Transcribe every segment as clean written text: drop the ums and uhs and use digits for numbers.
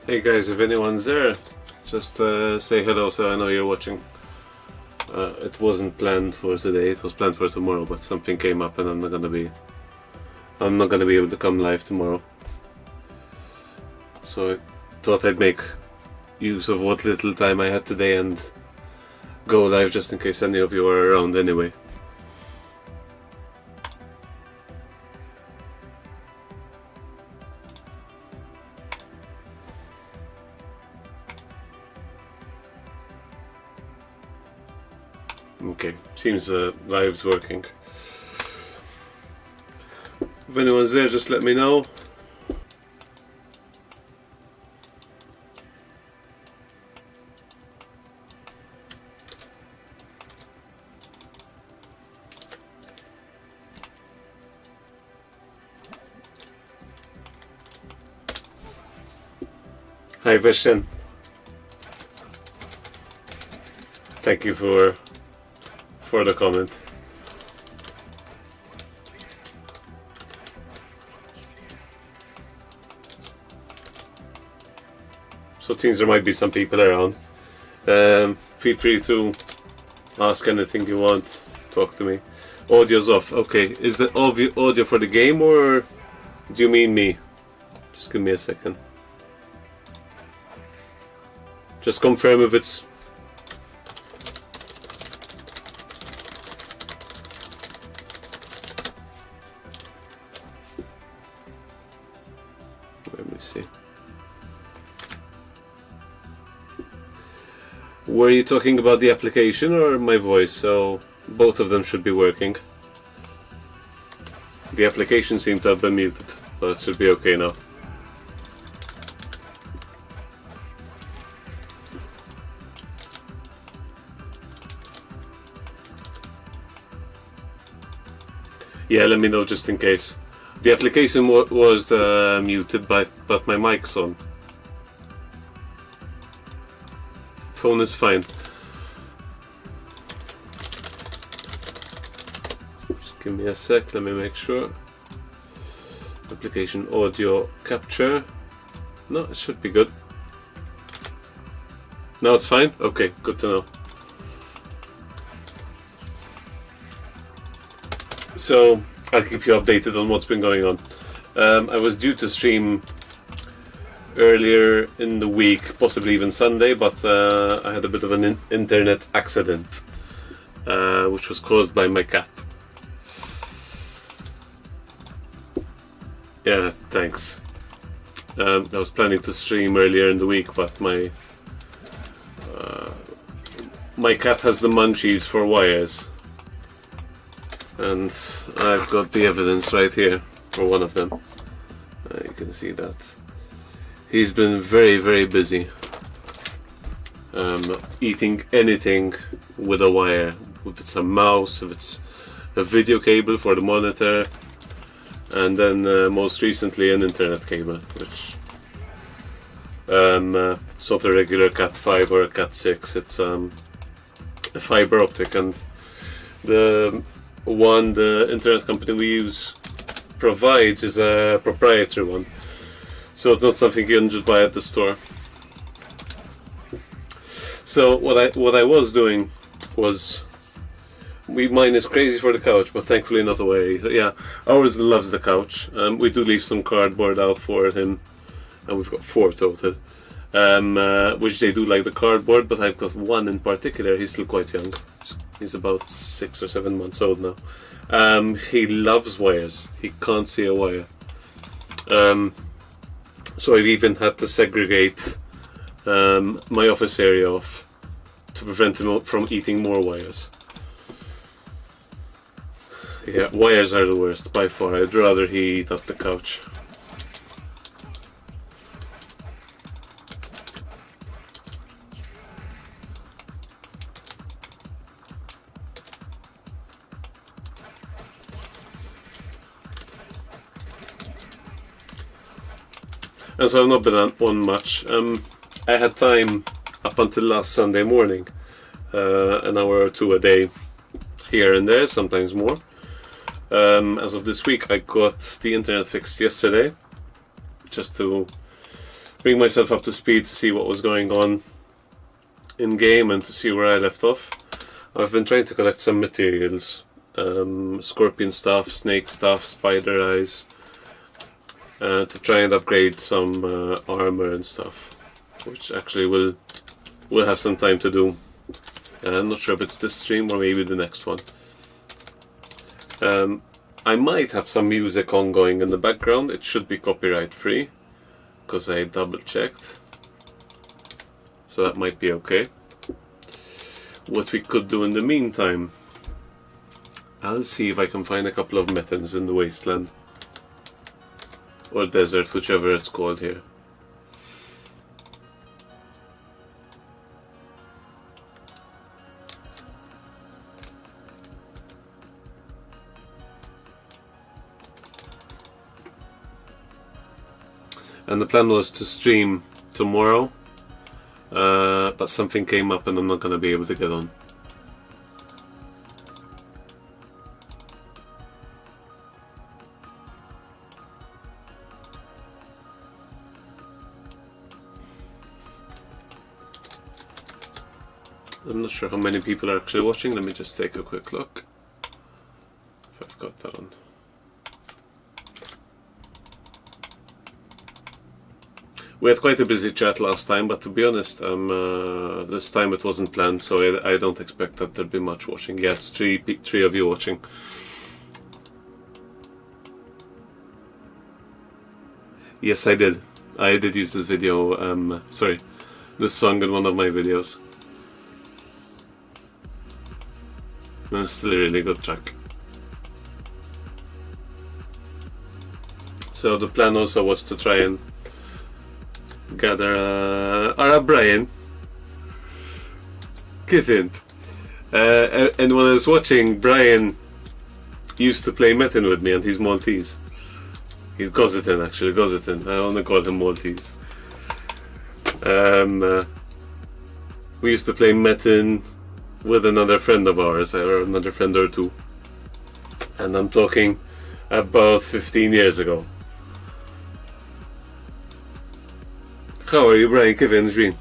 Hey guys, if anyone's there, just say hello so I know you're watching. It wasn't planned for today, it was planned for tomorrow, but something came up and I'm not gonna be able to come live tomorrow. So I thought I'd make use of what little time I had today and go live just in case any of you are around anyway. Okay, seems live's working. If anyone's there, just let me know. Hi Vishn. Thank you for the comment. So it seems there might be some people around. Feel free to ask anything you want, talk to me. Audio's off. Okay, is the audio for the game or do you mean me? Just give me a second. Just confirm if it's... Let me see. Were you talking about the application or my voice? So both of them should be working. The application seemed to have been muted, but it should be okay now. Yeah, let me know just in case. The application was muted, but my mic's on. Phone is fine. Just give me a sec, let me make sure. Application audio capture. No, it should be good. No, it's fine? Okay, good to know. So I'll keep you updated on what's been going on. I was due to stream earlier in the week, possibly even Sunday, but I had a bit of an internet accident, which was caused by my cat. Yeah, thanks. I was planning to stream earlier in the week, but my cat has the munchies for wires. And I've got the evidence right here for one of them. You can see that. He's been very busy eating anything with a wire. If it's a mouse, if it's a video cable for the monitor, and then most recently an internet cable, which it's not a regular Cat 5 or a Cat 6, it's a fiber optic, and the one the internet company we use provides is a proprietary one, so it's not something you can just buy at the store. So what I was doing was, mine is crazy for the couch, but thankfully not away. So yeah, ours loves the couch. We do leave some cardboard out for him, and we've got 4 total, which they do like the cardboard, but I've got one in particular. He's still quite young. He's about 6 or 7 months old now. He loves wires. He can't see a wire. So I've even had to segregate my office area off to prevent him from eating more wires. Yeah, wires are the worst by far. I'd rather he eat up the couch. And so I've not been on much. I had time up until last Sunday morning, an hour or 2 a day, here and there, sometimes more. As of this week, I got the internet fixed yesterday, just to bring myself up to speed to see what was going on in game and to see where I left off. I've been trying to collect some materials, scorpion stuff, snake stuff, spider eyes, to try and upgrade some armor and stuff, which actually will have some time to do. I'm not sure if it's this stream or maybe the next one. I might have some music ongoing in the background. It should be copyright free because I double checked, so that might be okay. What we could do in the meantime, I'll see if I can find a couple of mittens in the wasteland or desert, whichever it's called here. And the plan was to stream tomorrow, but something came up and I'm not going to be able to get on. I'm not sure how many people are actually watching. Let me just take a quick look if I've got that on. We had quite a busy chat last time, but to be honest, this time it wasn't planned, so I don't expect that there'll be much watching. Yeah, it's three of you watching. Yes, I did. I did use this video, sorry, this song in one of my videos. And it's still a really good track. So the plan also was to try and gather Brian. Kevin. And when I was watching, Brian used to play Metin with me, and he's Maltese. He's Gozitin, actually, Gozitin. I only call him Maltese. We used to play Metin with another friend of ours, or another friend or two. And I'm talking about 15 years ago. How are you, Brian? Kevin, Dream.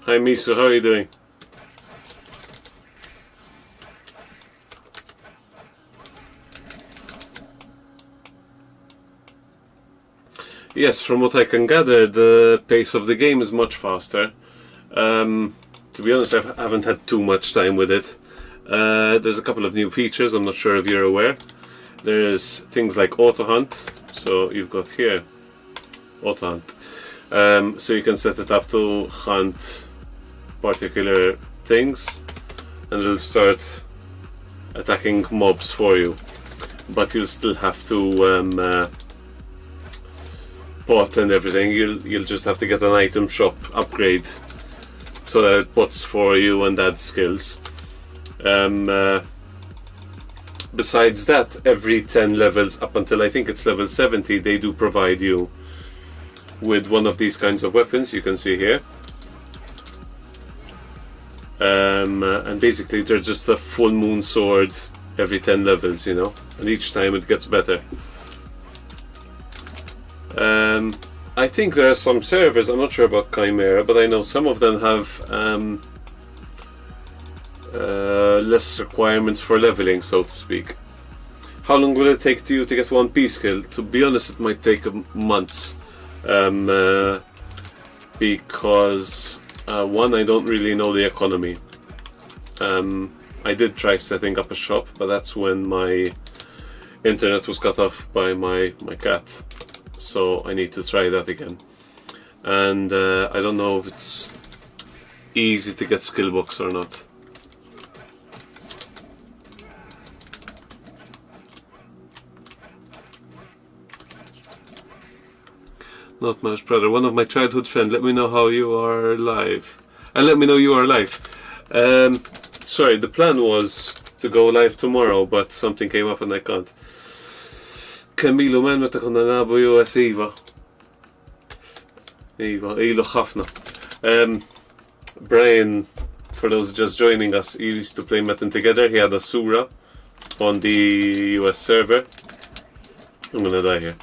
Hi Misu, how are you doing? Yes, from what I can gather, the pace of the game is much faster. To be honest, I haven't had too much time with it. There's a couple of new features, I'm not sure if you're aware. There's things like auto hunt, so you've got here auto hunt. So you can set it up to hunt particular things and it'll start attacking mobs for you, but you'll still have to pot and everything. You'll just have to get an item shop upgrade so that it pots for you and adds skills. But besides that, every 10 levels up until I think it's level 70, they do provide you with one of these kinds of weapons you can see here. And basically they're just a full moon sword every 10 levels, you know, and each time it gets better. I think there are some servers, I'm not sure about Chimera, but I know some of them have less requirements for leveling, so to speak. How long will it take you to get one P skill? To be honest, it might take months, because one, I don't really know the economy. I did try setting up a shop, but that's when my internet was cut off by my cat, so I need to try that again. And I don't know if it's easy to get skill books or not. Not much, brother. One of my childhood friends. Let me know how you are live. And let me know you are live. Sorry, the plan was to go live tomorrow, but something came up and I can't. Kamilu man meta konna nalعbu US Iva. Ilu ħafna. Brian, for those just joining us, he used to play Metin together. He had a Sura on the US server. I'm gonna die here.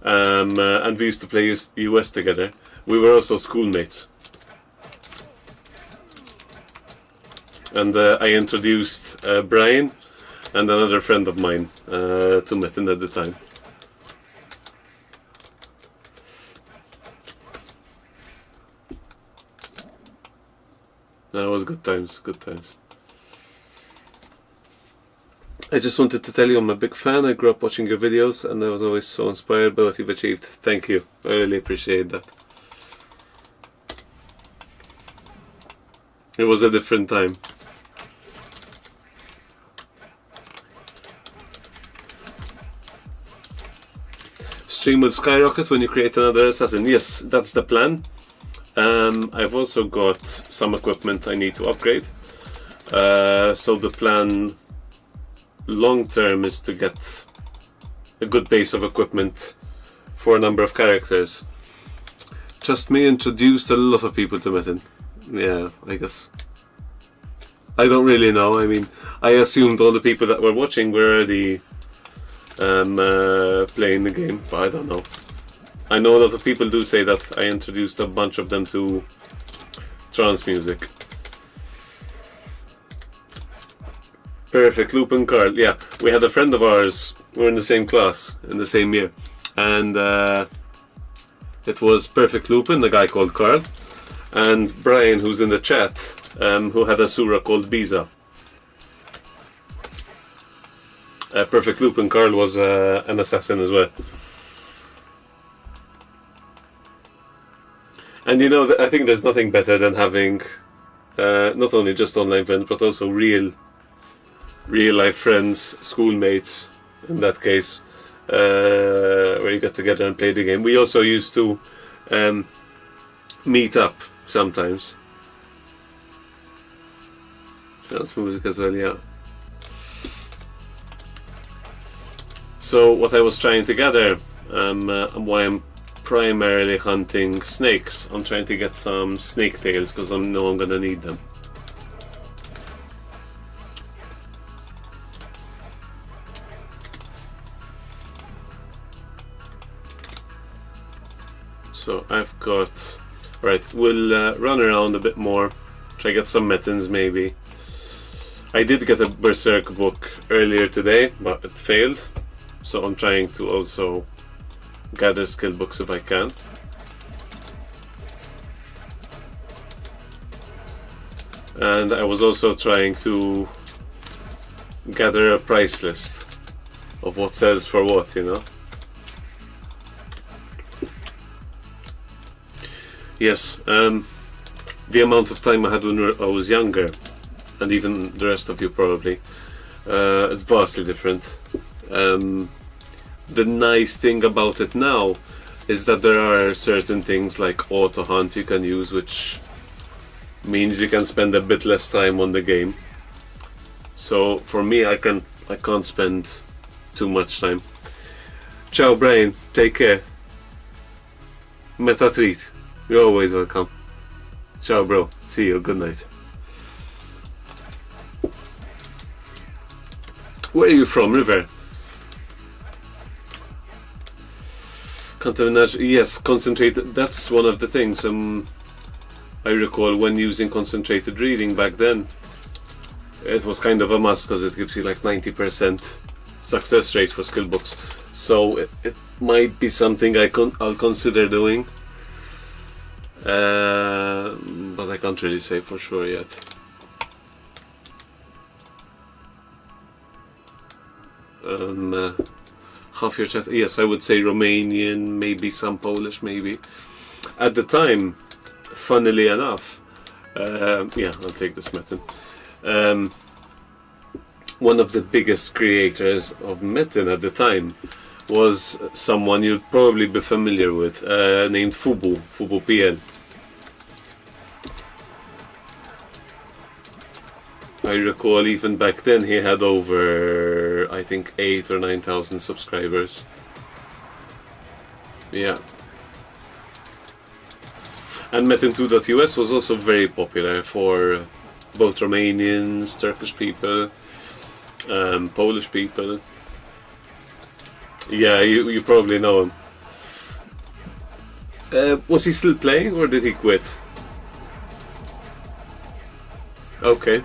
And we used to play US together. We were also schoolmates. And I introduced Brian and another friend of mine to Metin at the time. That was good times, good times. I just wanted to tell you I'm a big fan. I grew up watching your videos and I was always so inspired by what you've achieved. Thank you. I really appreciate that. It was a different time. Stream will skyrocket when you create another assassin. Yes, that's the plan. I've also got some equipment I need to upgrade. So the plan long term is to get a good base of equipment for a number of characters. Just me introduced a lot of people to Metin. Yeah, I guess. I don't really know. I mean, I assumed all the people that were watching were already playing the game, but I don't know. I know a lot of people do say that I introduced a bunch of them to trance music. Perfect, Loop and Carl. Yeah, we had a friend of ours, we were in the same class, in the same year. And it was Perfect Lupin, the guy called Carl, and Brian, who's in the chat, who had a Sura called Biza. Perfect Lupin Carl was an assassin as well. And you know, I think there's nothing better than having not only just online friends, but also real life friends, schoolmates in that case, where you get together and play the game. We also used to meet up sometimes. Trance music as well, yeah. So what I was trying to gather, and why I'm primarily hunting snakes, I'm trying to get some snake tails because I know I'm gonna need them. So I've got... Right, we'll run around a bit more, try to get some Metins maybe. I did get a Berserk book earlier today, but it failed. So I'm trying to also gather skill books if I can. And I was also trying to gather a price list of what sells for what, you know. Yes, the amount of time I had when I was younger, and even the rest of you probably, it's vastly different. The nice thing about it now is that there are certain things like auto hunt you can use, which means you can spend a bit less time on the game. So for me, I can I can't spend too much time. Ciao Brian, take care. Metatreat, you're always welcome. Ciao bro, see you, good night. Where are you from, River? Yes, concentrated, that's one of the things I recall when using concentrated reading back then. It was kind of a must because it gives you like 90% success rate for skill books. So it might be something I'll consider doing. But I can't really say for sure yet. Half your chat, yes, I would say Romanian, maybe some Polish, maybe. At the time, funnily enough, yeah, I'll take this Metin. One of the biggest creators of Metin at the time was someone you'd probably be familiar with, named Fubu PL. I recall even back then he had over, I think, 8,000 or 9,000 subscribers. Yeah. And Metin2.us was also very popular for both Romanians, Turkish people, Polish people. Yeah, you probably know him. Was he still playing or did he quit? Okay.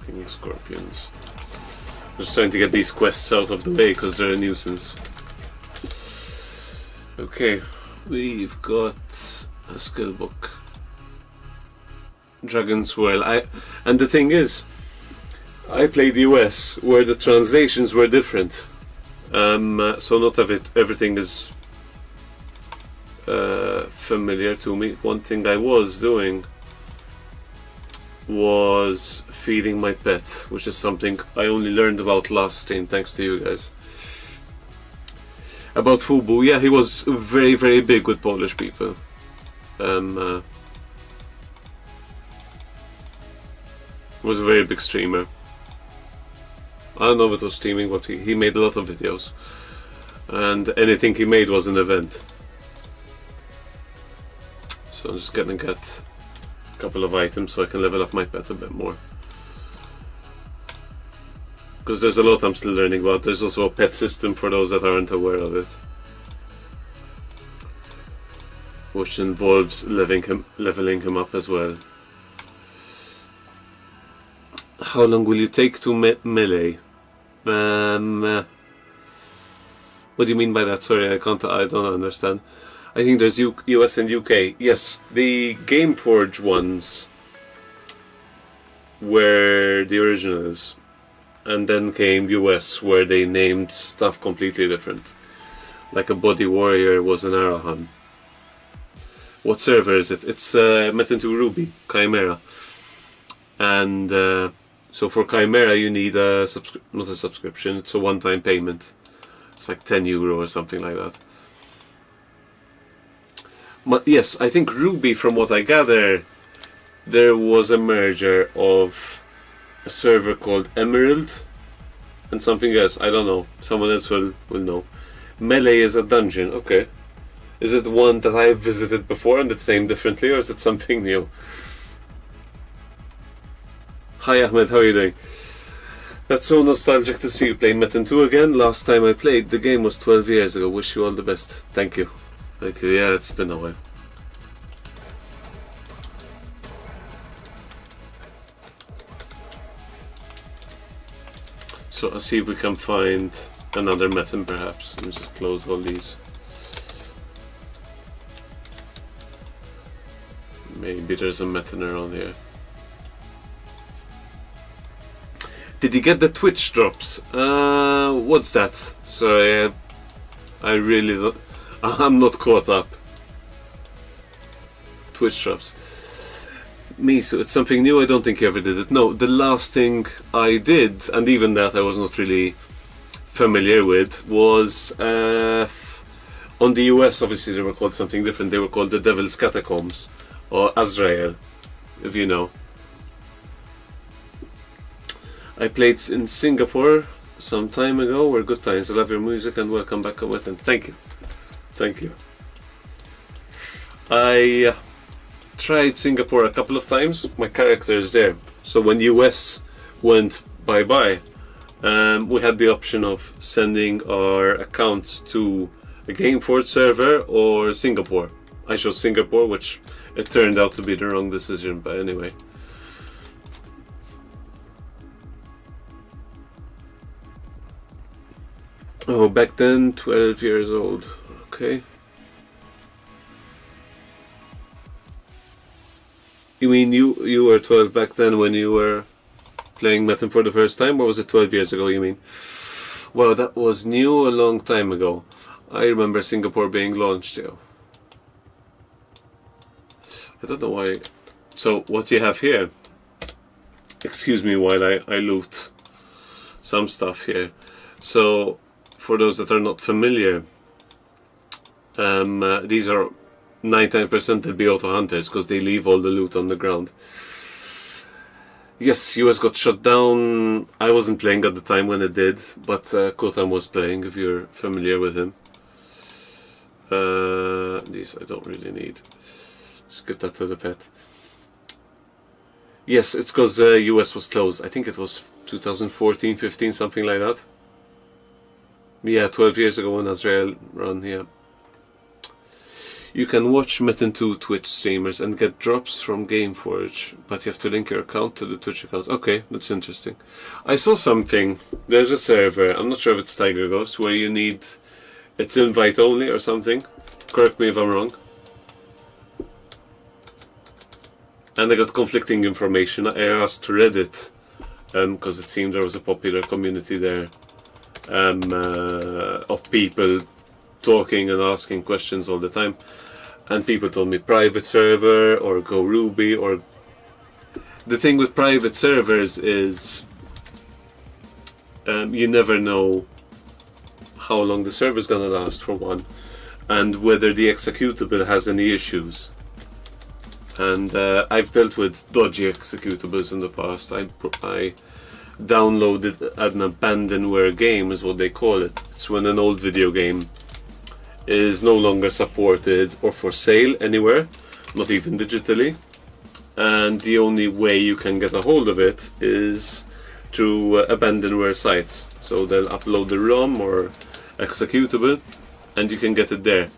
King Scorpions. Just trying to get these quests out of the way because they're a nuisance. Okay, we've got a skill book. Dragon Swirl. And the thing is, I played US where the translations were different. So not everything is familiar to me. One thing I was doing was feeding my pet, which is something I only learned about last stream thanks to you guys. About Fubu, yeah, he was very, very big with Polish people. Was a very big streamer. I don't know if it was streaming, but he made a lot of videos. And anything he made was an event. So I'm just gonna get a couple of items so I can level up my pet a bit more. Because there's a lot I'm still learning about. There's also a pet system for those that aren't aware of it, which involves leveling him up as well. How long will you take to melee? What do you mean by that? Sorry, I don't understand. I think there's US and UK. Yes, the Gameforge ones were the originals, and then came US where they named stuff completely different. Like a body warrior was an Arahan. What server is it? It's Metin2 Ruby, Chimera. And so for Chimera you need not a subscription, it's a one-time payment. It's like €10 or something like that. But yes, I think Ruby, from what I gather, there was a merger of a server called Emerald and something else. I don't know. Someone else will know. Melee is a dungeon. Okay. Is it one that I've visited before and it's named differently, or is it something new? Hi Ahmed, how are you doing? That's so nostalgic to see you play Metin 2 again. Last time I played the game was 12 years ago. Wish you all the best. Thank you. Thank you. Yeah, it's been a while. So I'll see if we can find another Metin perhaps. Let me just close all these. Maybe there's a Metin around here. Did you get the Twitch drops? What's that? Sorry, I really don't. I'm not caught up. Twitch drops. Me, so it's something new. I don't think you ever did it. No, the last thing I did, and even that I was not really familiar with, was On the US, obviously, they were called something different. They were called the Devil's Catacombs, or Azrael, if you know. I played in Singapore some time ago. Were good times. I love your music and welcome back, Metin. Thank you. Thank you. I tried Singapore a couple of times. My character is there. So when US went bye-bye, we had the option of sending our accounts to a Gameforge server or Singapore. I chose Singapore, which it turned out to be the wrong decision, but anyway. Oh, back then, 12 years old. Okay. You mean you were 12 back then when you were playing Metin for the first time, or was it 12 years ago, you mean? Well, that was new a long time ago. I remember Singapore being launched, yeah. I don't know why. So, what you have here, excuse me while I loot some stuff here. So, for those that are not familiar, these are 99% they'll be auto hunters because they leave all the loot on the ground. Yes, US got shut down. I wasn't playing at the time when it did, but Kotam was playing, if you're familiar with him. These I don't really need. Just give that to the pet. Yes, it's because US was closed. I think it was 2014, 15, something like that. Yeah, 12 years ago when Azrael ran, yeah. You can watch Metin2 Twitch streamers and get drops from Gameforge, but you have to link your account to the Twitch account. Okay, that's interesting. I saw something. There's a server, I'm not sure if it's Tiger Ghost, where you need... It's invite only or something. Correct me if I'm wrong. And I got conflicting information. I asked Reddit, because it seemed there was a popular community there of people talking and asking questions all the time. And people told me private server or go Ruby, or... The thing with private servers is you never know how long the server is gonna last, for one, and whether the executable has any issues. And I've dealt with dodgy executables in the past. I downloaded an abandonware game, is what they call it. It's when an old video game is no longer supported or for sale anywhere, not even digitally, and the only way you can get a hold of it is through abandonware sites. So they'll upload the ROM or executable and you can get it there.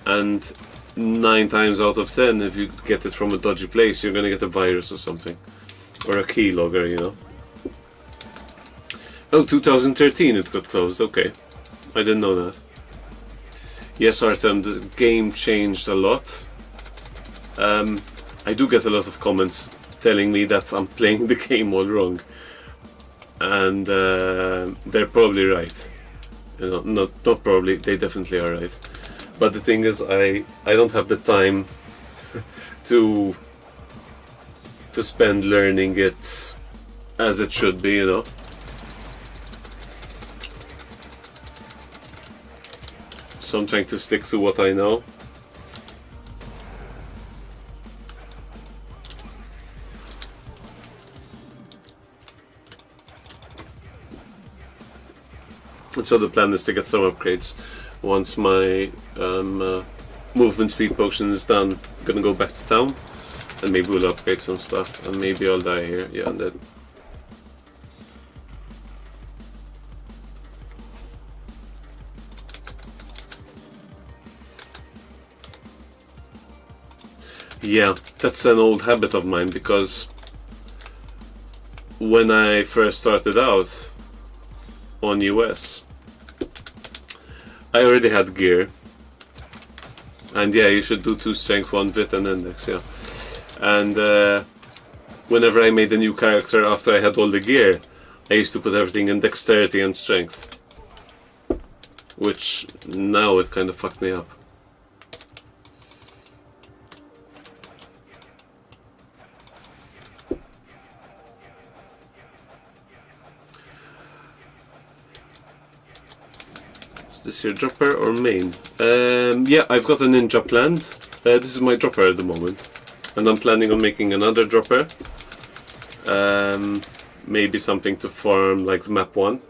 And 9 times out of 10, if you get it from a dodgy place, you're gonna get a virus or something, or a keylogger, you know. Oh, 2013 it got closed. Okay, I didn't know that. Yes, Artem, the game changed a lot. I do get a lot of comments telling me that I'm playing the game all wrong, and they're probably right. You know, not probably, they definitely are right. But the thing is, I don't have the time to spend learning it as it should be, you know. So I'm trying to stick to what I know. And so the plan is to get some upgrades. Once my movement speed potion is done, I'm gonna go back to town and maybe we'll upgrade some stuff, and maybe I'll die here. Yeah, I'm dead. Yeah, that's an old habit of mine, because when I first started out on US, I already had gear, and yeah, you should do 2 strength, 1 vit and index, yeah. And whenever I made a new character after I had all the gear, I used to put everything in dexterity and strength, which now it kind of fucked me up. Is this your dropper or main? Yeah, I've got a ninja planned. This is my dropper at the moment. And I'm planning on making another dropper. Maybe something to farm like the map 1.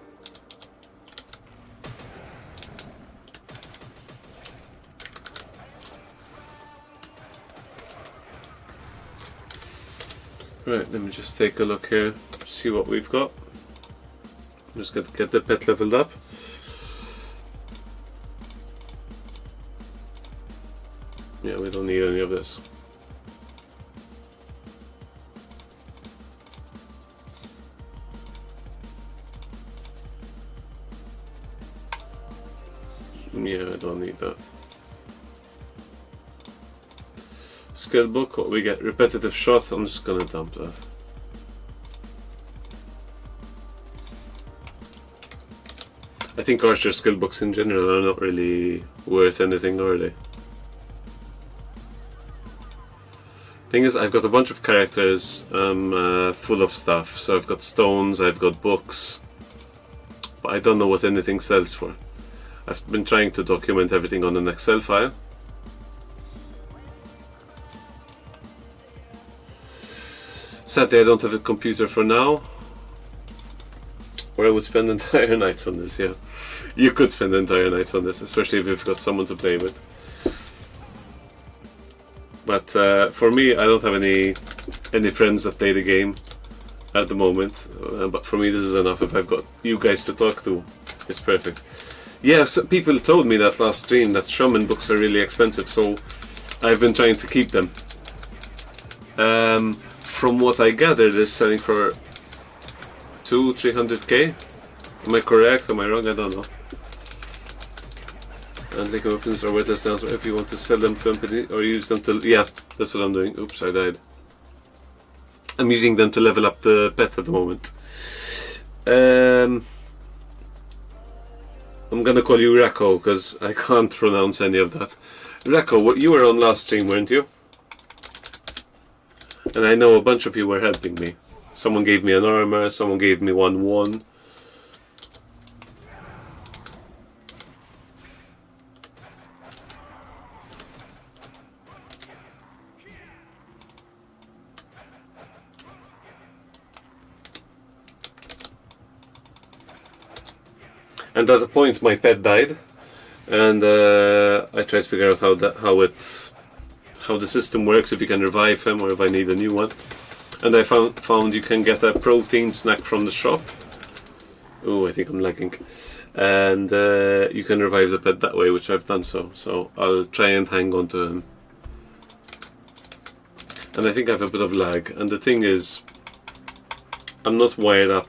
Right, let me just take a look here, see what we've got. I'm just going to get the pet leveled up. Yeah, we don't need any of this. Yeah, I don't need that. Skill book, what we get? Repetitive shot, I'm just gonna dump that. I think archer skill books in general are not really worth anything, are they? Thing is, I've got a bunch of characters full of stuff. So I've got stones, I've got books, but I don't know what anything sells for. I've been trying to document everything on an Excel file. Sadly, I don't have a computer for now, or I would spend entire nights on this. Yeah, you could spend entire nights on this, especially if you've got someone to play with. But for me, I don't have any friends that play the game at the moment. But for me, this is enough. If I've got you guys to talk to, it's perfect. Yeah, so people told me that last stream that shaman books are really expensive, so I've been trying to keep them. From what I gathered, they're selling for 200-300k. Am I correct? Am I wrong? I don't know. And like weapons are worthless now, so if you want to sell them to company or use them to... Yeah, that's what I'm doing. Oops, I died. I'm using them to level up the pet at the moment. I'm gonna call you Rako, because I can't pronounce any of that. Rako, you were on last stream, weren't you? And I know a bunch of you were helping me. Someone gave me an armor, someone gave me 1-1. And at a point my pet died, and I tried to figure out how the system works, if you can revive him or if I need a new one. And I found you can get a protein snack from the shop. Oh, I think I'm lagging. And you can revive the pet that way, which I've done so I'll try and hang on to him. And I think I have a bit of lag, and the thing is, I'm not wired up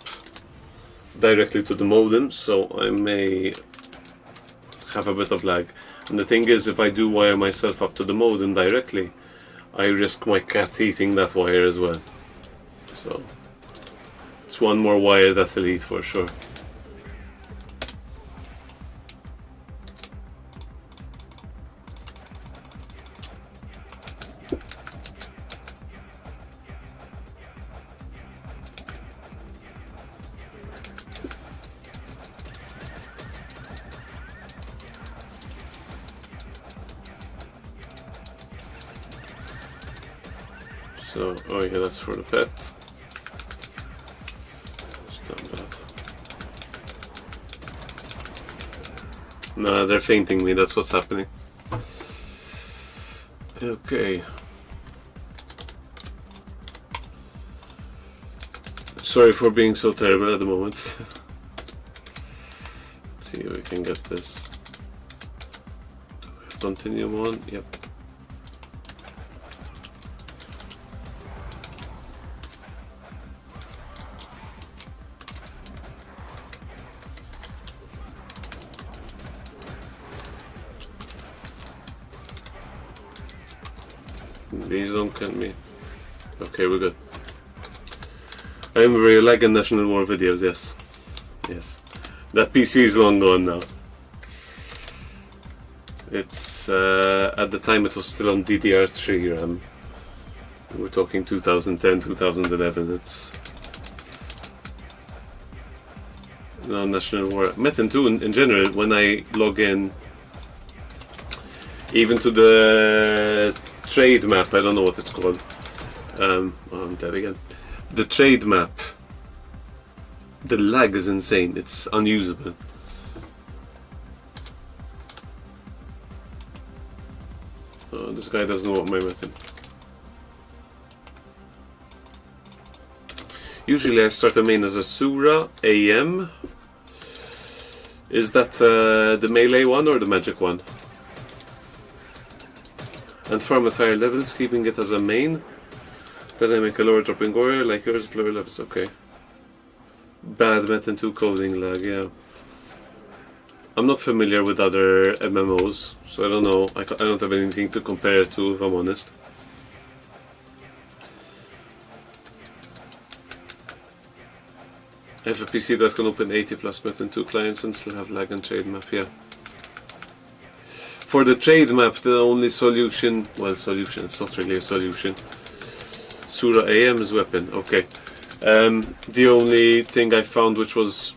directly to the modem, so I may have a bit of lag. And the thing is, if I do wire myself up to the modem directly, I risk my cat eating that wire as well. So it's one more wire that he'll eat for sure. So, oh yeah, that's for the pet. Just done that. Nah, they're fainting me, that's what's happening. Okay. Sorry for being so terrible at the moment. Let's see if we can get this. Do we have continuum on? Yep. These don't kill me. Okay, we're good. I remember you lagging National War videos, yes. Yes. That PC is long gone now. It's, at the time it was still on DDR3 RAM. We're talking 2010, 2011. No, National War. Metin2 in general, when I log in, even to the trade map, I don't know what it's called. Oh, I'm dead again. The trade map, the lag is insane. It's unusable. Oh, this guy doesn't know what my method. Usually I start a main as a Sura AM. Is that the melee one or the magic one? And farm at higher levels, keeping it as a main. Then I make a lower dropping warrior like yours at lower levels. Okay. Bad Metin2 coding lag, yeah. I'm not familiar with other MMOs, so I don't know. I don't have anything to compare it to, if I'm honest. I have a PC that can open 80 plus Metin2 clients and still have lag and trade map, yeah. For the trade map, the only solution, well, solution, it's not really a solution. Sura AM's weapon, okay. The only thing I found which was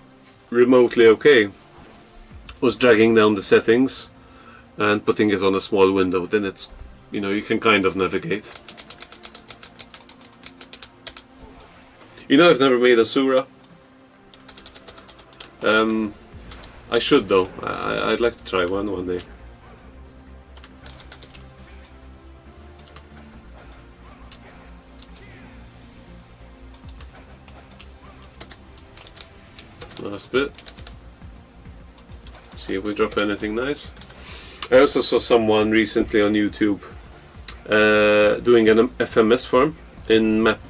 remotely okay was dragging down the settings and putting it on a small window. Then it's, you know, you can kind of navigate. You know, I've never made a Sura. I should though. I'd like to try one day. Last bit. See if we drop anything nice. I also saw someone recently on YouTube doing an FMS farm in map,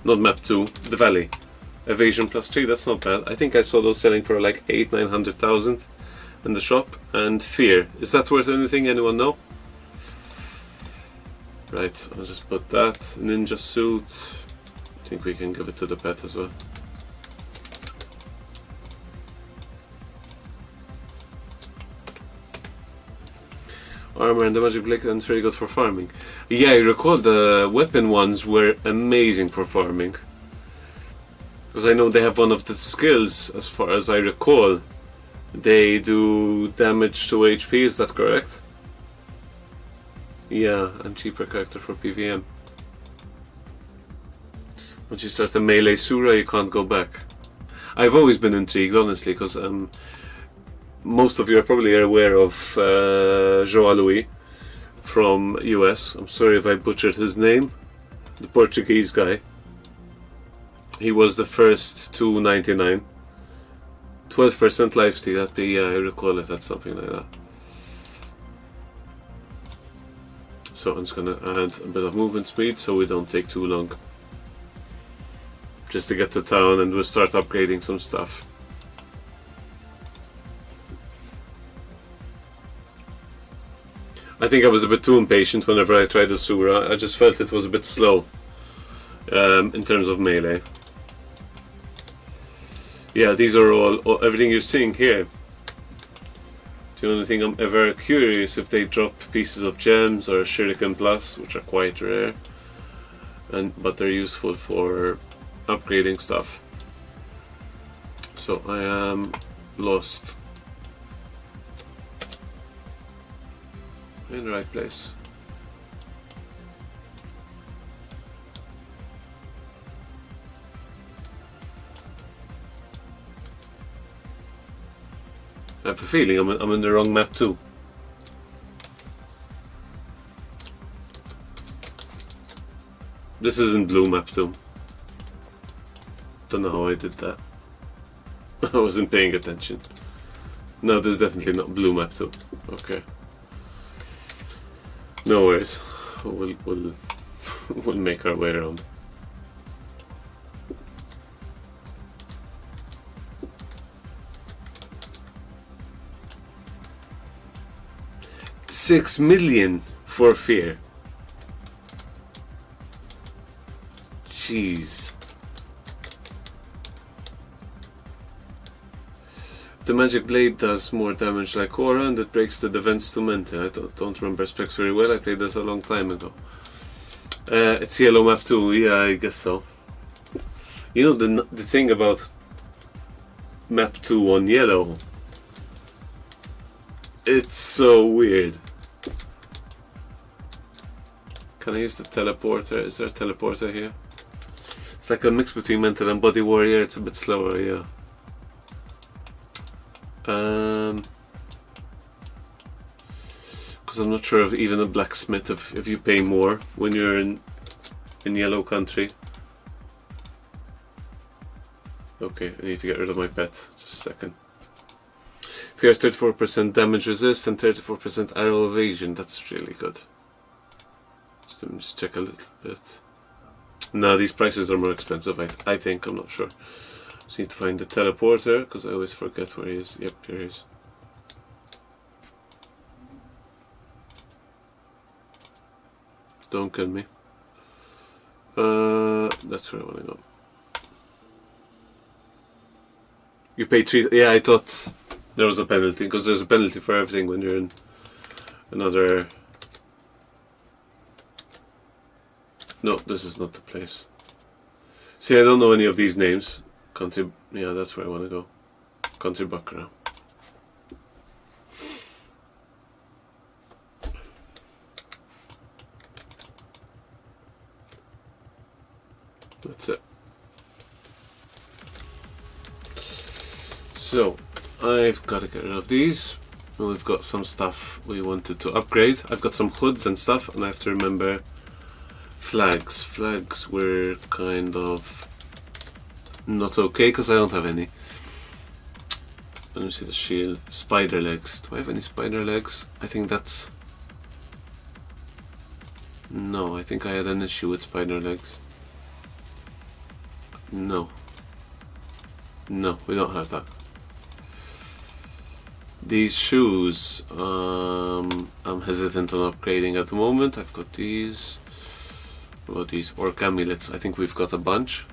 not map 2, the valley. Evasion +3, that's not bad. I think I saw those selling for like 800,000-900,000 in the shop. And Fear, is that worth anything? Anyone know? Right, I'll just put that. Ninja suit. I think we can give it to the pet as well. Armor and the magic blade, and it's very good for farming. Yeah, I recall the weapon ones were amazing for farming. Because I know they have one of the skills, as far as I recall. They do damage to HP, is that correct? Yeah, and cheaper character for PVM. Once you start a melee Sura, you can't go back. I've always been intrigued, honestly, because most of you are probably aware of João Louis from US. I'm sorry if I butchered his name. The Portuguese guy. He was the first 299. 12% lifesteal, that'd be, yeah, I recall it, that's something like that. So I'm just gonna add a bit of movement speed so we don't take too long. Just to get to town and we'll start upgrading some stuff. I think I was a bit too impatient whenever I tried the Sura. I just felt it was a bit slow in terms of melee. Yeah, these are all everything you're seeing here. The only thing I'm ever curious if they drop pieces of gems or Shuriken Plus, which are quite rare, but they're useful for upgrading stuff. So I am lost in the right place. I have a feeling I'm in the wrong map too. This isn't blue map too. Don't know how I did that. I wasn't paying attention. No, this is definitely not blue map too. Okay. No worries. We'll make our way around. $6 million for Fear. Jeez. The magic blade does more damage like Aura and it breaks the defense to Mente. I don't remember specs very well, I played that a long time ago. It's yellow map too, yeah, I guess so. You know, the thing about map 2 on yellow. It's so weird. Can I use the teleporter? Is there a teleporter here? It's like a mix between Mental and Body Warrior. It's a bit slower, yeah. Because I'm not sure of even a blacksmith if you pay more when you're in yellow country. Okay, I need to get rid of my pet. Just a second. If he has 34% damage resist and 34% arrow evasion, that's really good. Let me just check a little bit. No, these prices are more expensive, I think, I'm not sure. Just need to find the teleporter, because I always forget where he is. Yep, here he is. Don't kill me. That's where I want to go. You pay 3... Yeah, I thought there was a penalty, because there's a penalty for everything when you're in another... No, this is not the place. See, I don't know any of these names. Country... Yeah, that's where I want to go. Country Baccarat. That's it. So, I've got to get rid of these. And we've got some stuff we wanted to upgrade. I've got some hoods and stuff, and I have to remember flags. Flags were kind of not okay because I don't have any. Let me see the shield. Spider legs. Do I have any spider legs? I think that's... No, I think I had an issue with spider legs. No. No, we don't have that. These shoes, I'm hesitant on upgrading at the moment. I've got these. What about these? Orc amulets. I think we've got a bunch.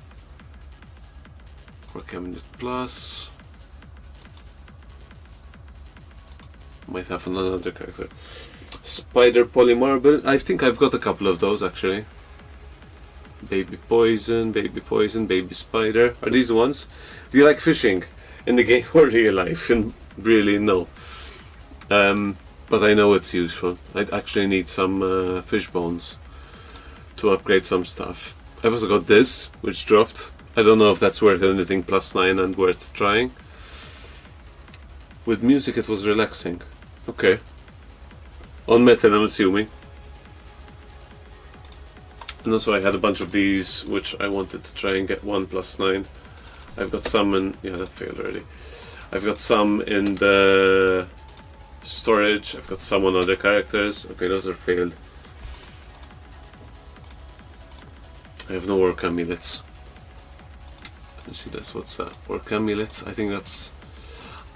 Orc amulet plus. Might have another character. Spider polymarble. I think I've got a couple of those actually. Baby poison, baby spider. Are these the ones? Do you like fishing in the game or real life? And really, no. But I know it's useful. I actually need some fish bones to upgrade some stuff. I've also got this, which dropped. I don't know if that's worth anything +9 and worth trying. With music it was relaxing. Okay. On Metin, I'm assuming. And also I had a bunch of these, which I wanted to try and get 1 +9. I've got some in... Yeah, that failed already. I've got some in the storage. I've got some on other characters. Okay, those are failed. I have no orc amulets. Let me see this. What's that? Orc amulets. I think that's...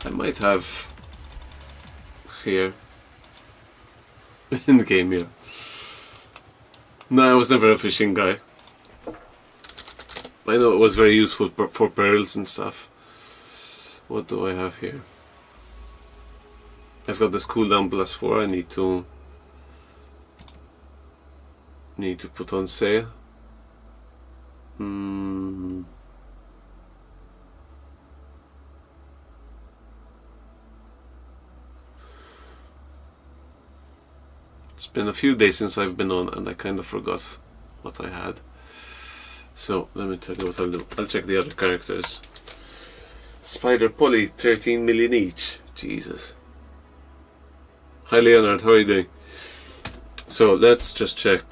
I might have... here. In the game, yeah. No, I was never a fishing guy. I know it was very useful for pearls and stuff. What do I have here? I've got this cooldown +4. I need to put on sale. It's been a few days since I've been on and I kind of forgot what I had. So let me tell you what I'll do. I'll check the other characters. Spider Poly, 13 million each. Jesus. Hi Leonard, how are you doing? So let's just check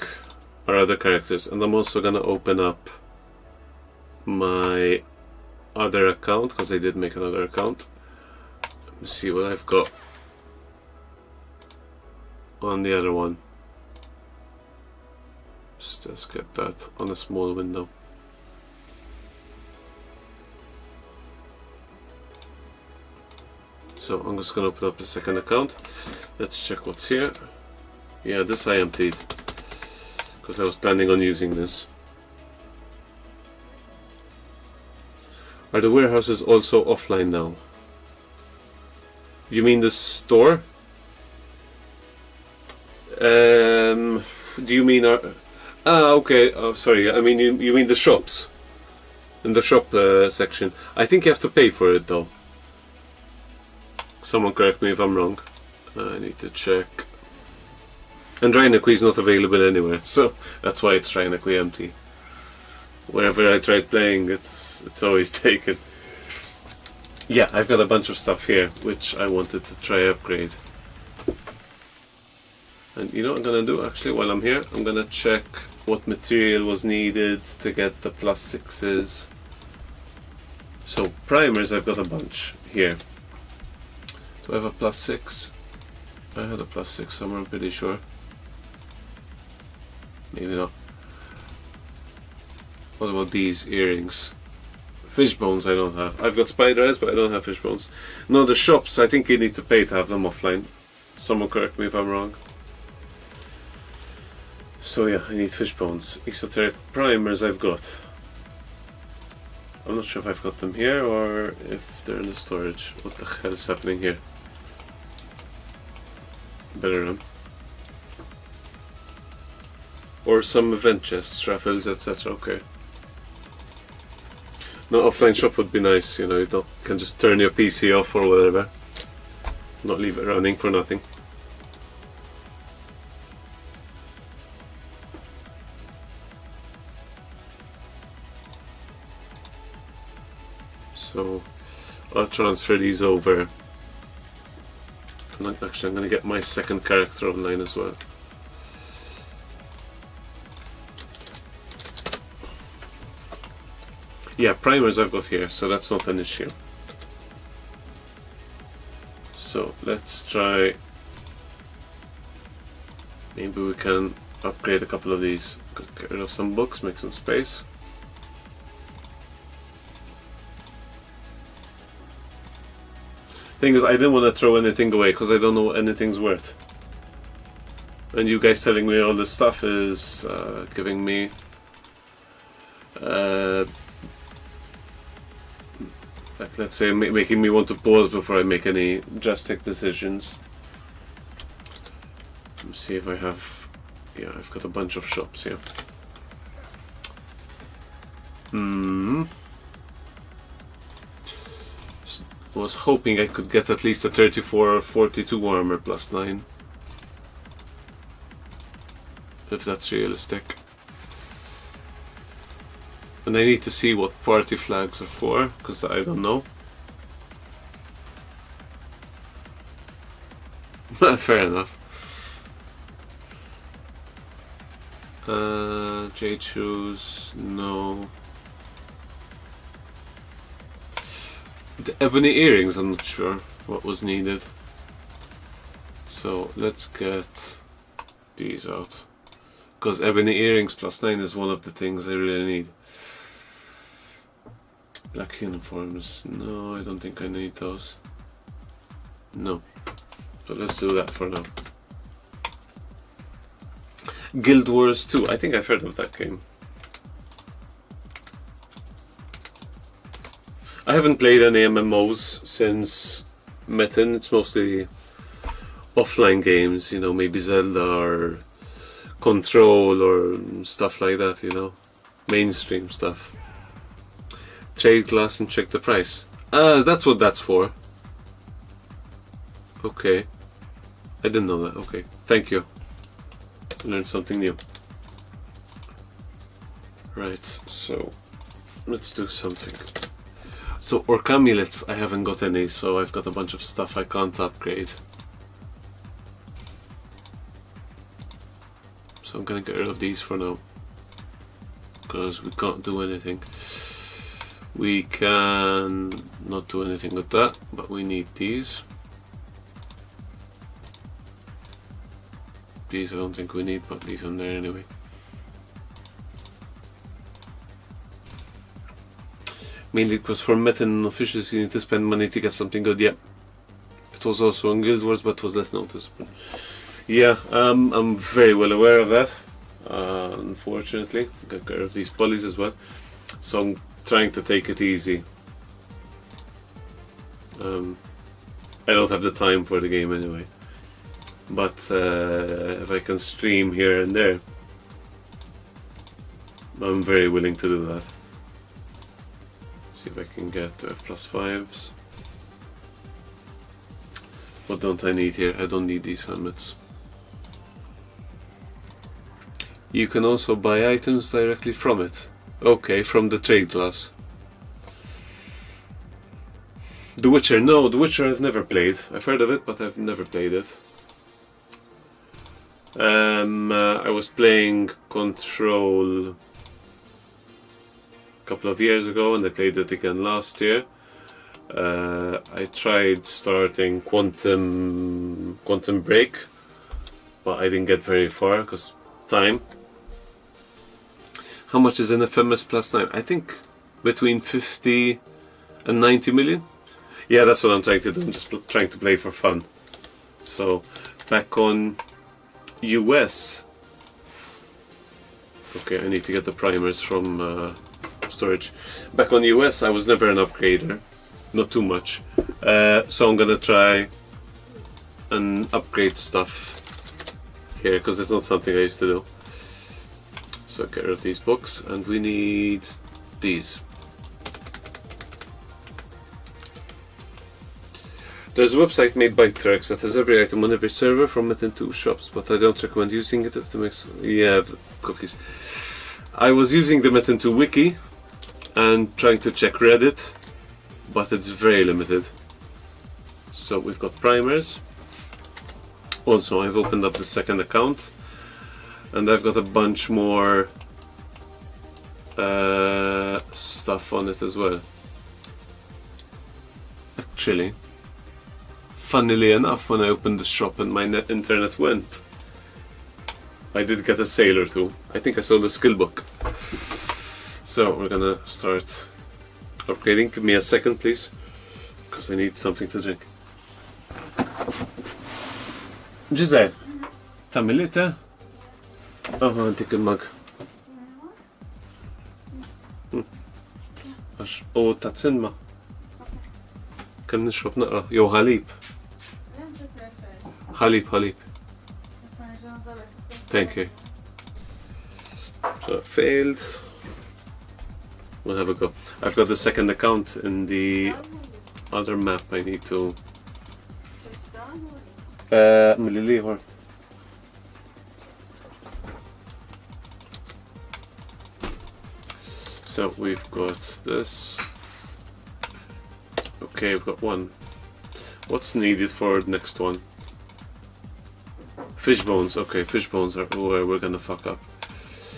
our other characters, and I'm also gonna open up my other account because I did make another account. Let me see what I've got on the other one. Just get that on a small window. So I'm just going to open up the second account. Let's check what's here. Yeah, this I emptied because I was planning on using this. Are the warehouses also offline now? You mean the store? Do you mean okay. Oh, sorry. I mean you mean the shops? In the shop section. I think you have to pay for it though. Someone correct me if I'm wrong. I need to check. And rynaqui is not available anywhere, so that's why it's rynaqui empty. Wherever I tried playing, it's always taken. Yeah, I've got a bunch of stuff here which I wanted to try upgrade. And you know what I'm gonna do actually while I'm here? I'm gonna check what material was needed to get the +6s. So primers, I've got a bunch here. Do I have a +6? I had a +6 somewhere, I'm pretty sure. Maybe not. What about these earrings? Fish bones I don't have. I've got spider eyes, but I don't have fish bones. No, the shops, I think you need to pay to have them offline. Someone correct me if I'm wrong. So yeah, I need fish bones. Esoteric primers I've got. I'm not sure if I've got them here or if they're in the storage. What the hell is happening here? Better run. Or some event chests, raffles, etc. Okay. No, offline shop would be nice, you know, you can just turn your PC off or whatever. Not leave it running for nothing. So I'll transfer these over. And actually I'm going to get my second character online as well. Yeah, primers I've got here, so that's not an issue. So let's try. Maybe we can upgrade a couple of these. Get rid of some books, make some space. Thing is, I didn't want to throw anything away because I don't know what anything's worth. And you guys telling me all this stuff is giving me like, let's say, making me want to pause before I make any drastic decisions. Let's see if I have. Yeah, I've got a bunch of shops here. Was hoping I could get at least a 34 or 42 armor +9. If that's realistic. And I need to see what party flags are for, because I don't know. Fair enough. Jade shoes, no. The ebony earrings, I'm not sure what was needed. So let's get these out. Because ebony earrings +9 is one of the things I really need. Black uniforms, no, I don't think I need those. No. So let's do that for now. Guild Wars 2, I think I've heard of that game. I haven't played any MMOs since Metin. It's mostly offline games, you know, maybe Zelda or Control or stuff like that, you know, mainstream stuff. Trade class and check the price. That's what that's for. Okay. I didn't know that. Okay, thank you. Learned something new. Right, so let's do something. So orc amulets, I haven't got any, so I've got a bunch of stuff I can't upgrade. So I'm gonna get rid of these for now, because we can't do anything. We can not do anything with that, but we need these. These I don't think we need, but leave them there anyway. Mainly because for Metin officials you need to spend money to get something good. Yeah, it was also on Guild Wars, but was less noticeable. Yeah, I'm very well aware of that. Unfortunately, got rid of these polys as well, so I'm trying to take it easy. I don't have the time for the game anyway, but if I can stream here and there, I'm very willing to do that. See if I can get +5s. What don't I need here? I don't need these helmets. You can also buy items directly from it. Okay, from the trade class. The Witcher. No, The Witcher I've never played. I've heard of it, but I've never played it. I was playing Control a couple of years ago, and I played it again last year. I tried starting Quantum Break, but I didn't get very far because time. How much is an FMS plus 9? I think between 50 and 90 million. Yeah, that's what I'm trying to do. I'm just trying to play for fun. So, back on US. Okay, I need to get the primers from storage. Back on US, I was never an upgrader. Not too much. So I'm gonna try and upgrade stuff here, because it's not something I used to do. So get rid of these books, and we need these. There's a website made by Trex that has every item on every server from Metin2 shops, but I don't recommend using it if the mix. Yeah, cookies. I was using the Metin2 wiki and trying to check Reddit, but it's very limited. So we've got primers. Also, I've opened up the second account, and I've got a bunch more stuff on it as well. Actually, funnily enough, when I opened the shop and my internet went, I did get a sale or two. I think I sold a skill book. So we're gonna start upgrading. Give me a second, please, because I need something to drink. Giselle, تعمل لي تا؟ أديك المج. أو تاتسنما. كم نشرب نقرأ؟ يو حليب. حليب. Thank you. So it failed. We'll have a go. I've got the second account in the other map. I need to. So we've got this. Okay, we've got one. What's needed for the next one? Fish bones. Okay, fish bones are where we're gonna fuck up,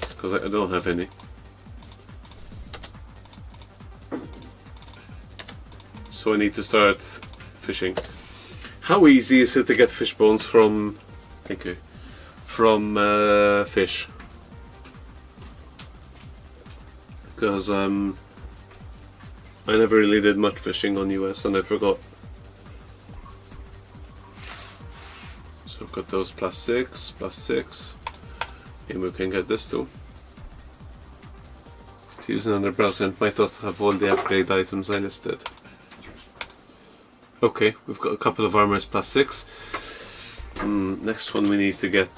because I don't have any. So I need to start fishing. How easy is it to get fish bones from? Thank you. From fish. Because I never really did much fishing on US, and I forgot. So I've got those +6, and we can get this too. To use another browser, and might not have all the upgrade items I listed. Okay, we've got a couple of armors +6. Next one we need to get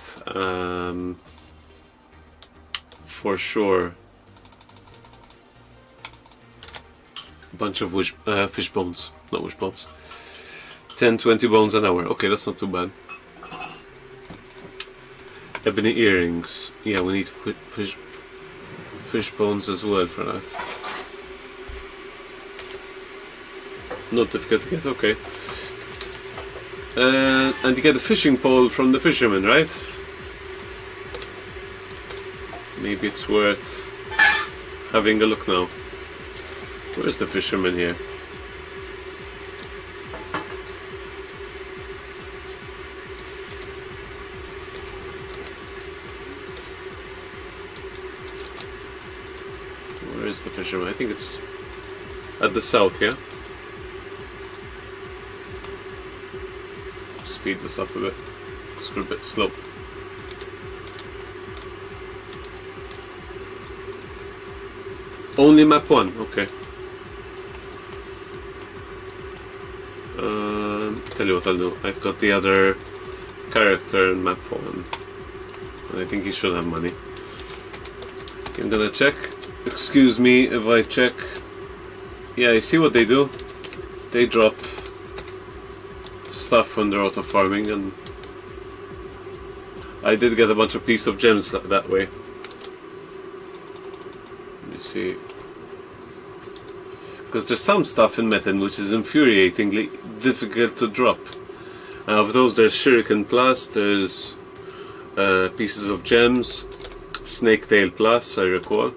for sure a bunch of fish bones, not wish bones. 10-20 bones an hour. Okay, that's not too bad. Ebony earrings. Yeah, we need fish bones as well for that. Not difficult to get, okay. And you get a fishing pole from the fisherman, right? Maybe it's worth having a look now. Where's the fisherman here? Where is the fisherman? I think it's at the south, yeah? Speed this up a bit, because we're a bit slow. Only map 1, okay. Tell you what I'll do. I've got the other character in map 1, and I think he should have money. I'm gonna check. Excuse me if I check. Yeah, you see what they do? They drop stuff when they're out of farming, and I did get a bunch of piece of gems that way. Let me see. Because there's some stuff in Metin which is infuriatingly difficult to drop. Of those, there's Shuriken Plus, there's pieces of gems, Snaketail Plus, I recall.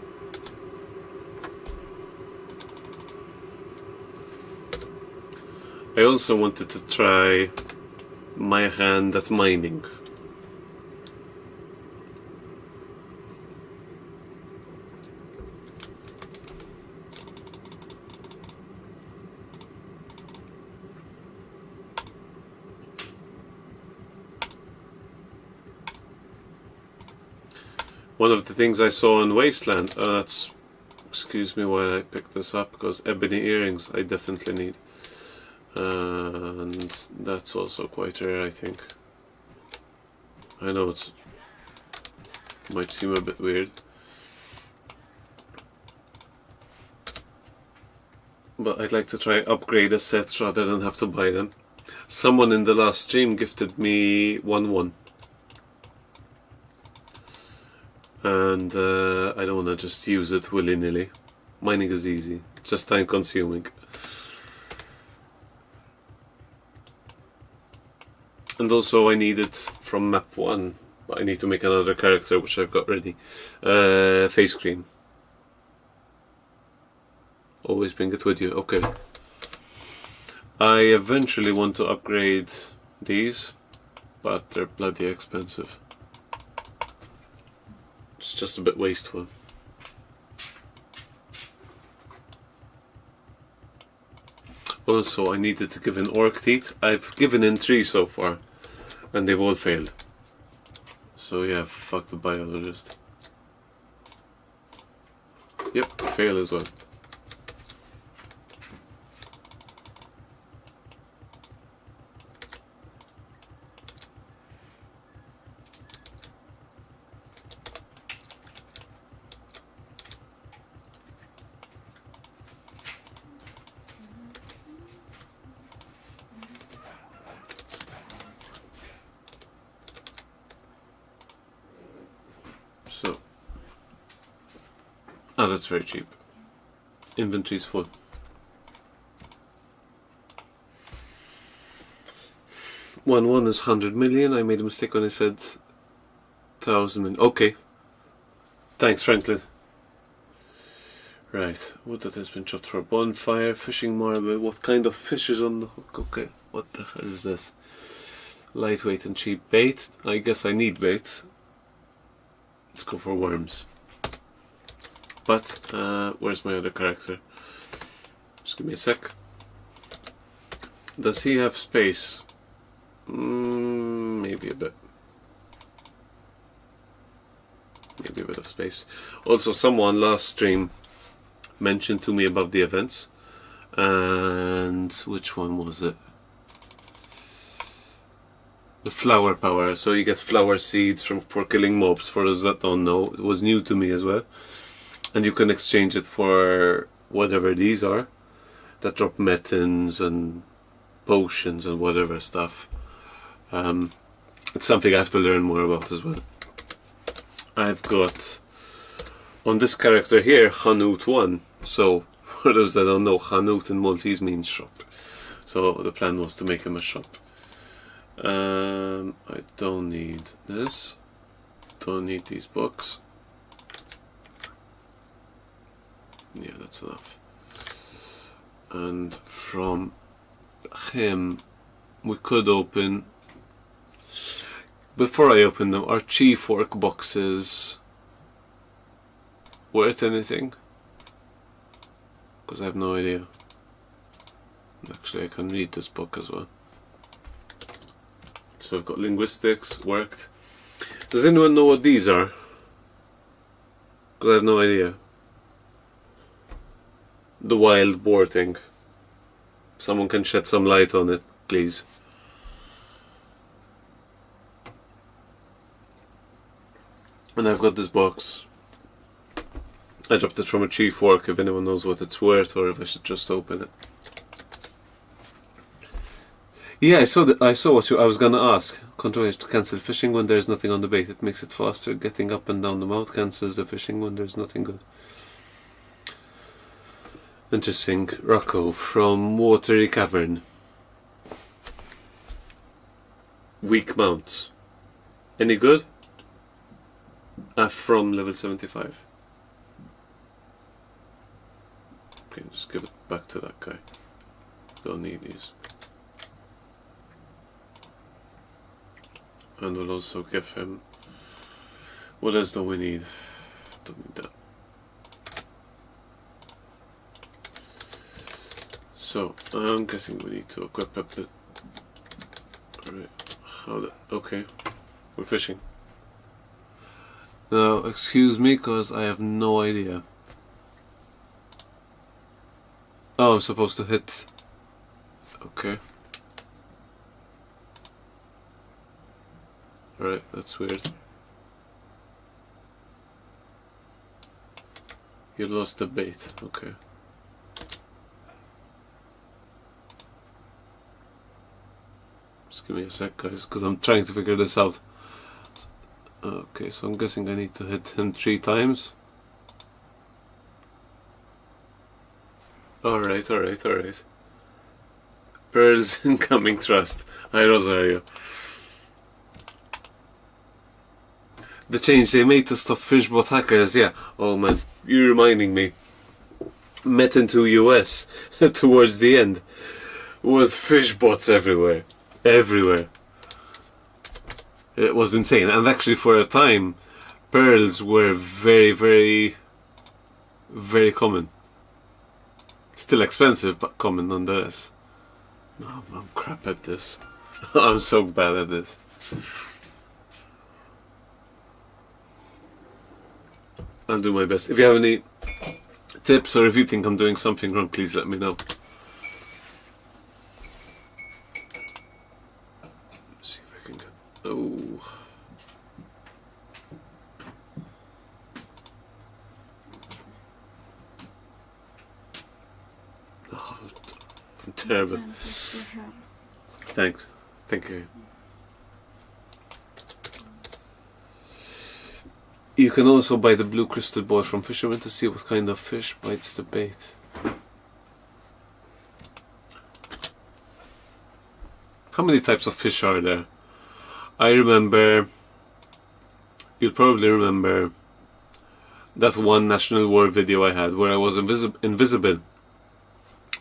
I also wanted to try my hand at mining. One of the things I saw in Wasteland, that's, excuse me while I pick this up, because ebony earrings I definitely need. And that's also quite rare, I think. I know it might seem a bit weird, but I'd like to try upgrade a set rather than have to buy them. Someone in the last stream gifted me 1-1. And I don't want to just use it willy-nilly. Mining is easy, just time consuming. And also I need it from map 1. I need to make another character, which I've got ready. Face cream. Always bring it with you, okay. I eventually want to upgrade these, but they're bloody expensive. It's just a bit wasteful. Also, I needed to give in orc teeth. I've given in 3 so far, and they've all failed. So yeah, fuck the biologist. Yep, fail as well. Ah, that's very cheap. Inventory's full. One is 100 million. I made a mistake when I said 1,000 million. Okay. Thanks, Franklin. Right. Wood that has been chopped for a bonfire. Fishing marble. What kind of fish is on the hook? Okay. What the hell is this? Lightweight and cheap bait. I guess I need bait. Let's go for worms. But, where's my other character? Just give me a sec. Does he have space? Maybe a bit. Maybe a bit of space. Also, someone last stream mentioned to me about the events. And which one was it? The flower power. So you get flower seeds for killing mobs. For those that don't know, it was new to me as well. And you can exchange it for whatever these are that drop metins and potions and whatever stuff. It's something I have to learn more about as well. I've got on this character here Hanut 1. So for those that don't know, Hanut in Maltese means shop. So the plan was to make him a shop. I don't need this. Don't need these books. Yeah, that's enough. And from him, we could open. Before I open them, are chief work boxes worth anything? Because I have no idea. Actually, I can read this book as well. So I've got linguistics, worked. Does anyone know what these are? Because I have no idea. The wild boar thing. Someone can shed some light on it, please. And I've got this box. I dropped it from a chief work, if anyone knows what it's worth or if I should just open it. Yeah, I saw what I was gonna ask. Control H to cancel fishing when there's nothing on the bait. It makes it faster. Getting up and down the mouth cancels the fishing when there's nothing good. Interesting. Rocco from Watery Cavern. Weak mounts. Any good? From level 75. Okay, just give it back to that guy. Don't need these. And we'll also give him... What else do we need? Don't need that. So, I'm guessing we need to equip a bit. Alright, okay, we're fishing. Now, excuse me, because I have no idea. Oh, I'm supposed to hit. Okay. Alright, that's weird. You lost the bait, okay. Just give me a sec, guys, because I'm trying to figure this out. Okay, so I'm guessing I need to hit him 3 times. Alright. Pearls incoming trust. Hi, Rosario. The change they made to stop fishbot hackers, yeah. Oh man, you're reminding me. Metin2 US, towards the end, was fishbots everywhere. Everywhere. It was insane. And actually for a time, pearls were very, very, very common. Still expensive, but common nonetheless. Oh, I'm crap at this. I'm so bad at this. I'll do my best. If you have any tips or if you think I'm doing something wrong, please let me know. Let's see if I can get... Oh. Oh, I'm terrible. Thanks. Thank you. You can also buy the blue crystal ball from fishermen to see what kind of fish bites the bait. How many types of fish are there? I remember, you'll probably remember that one National War video I had where I was invisible.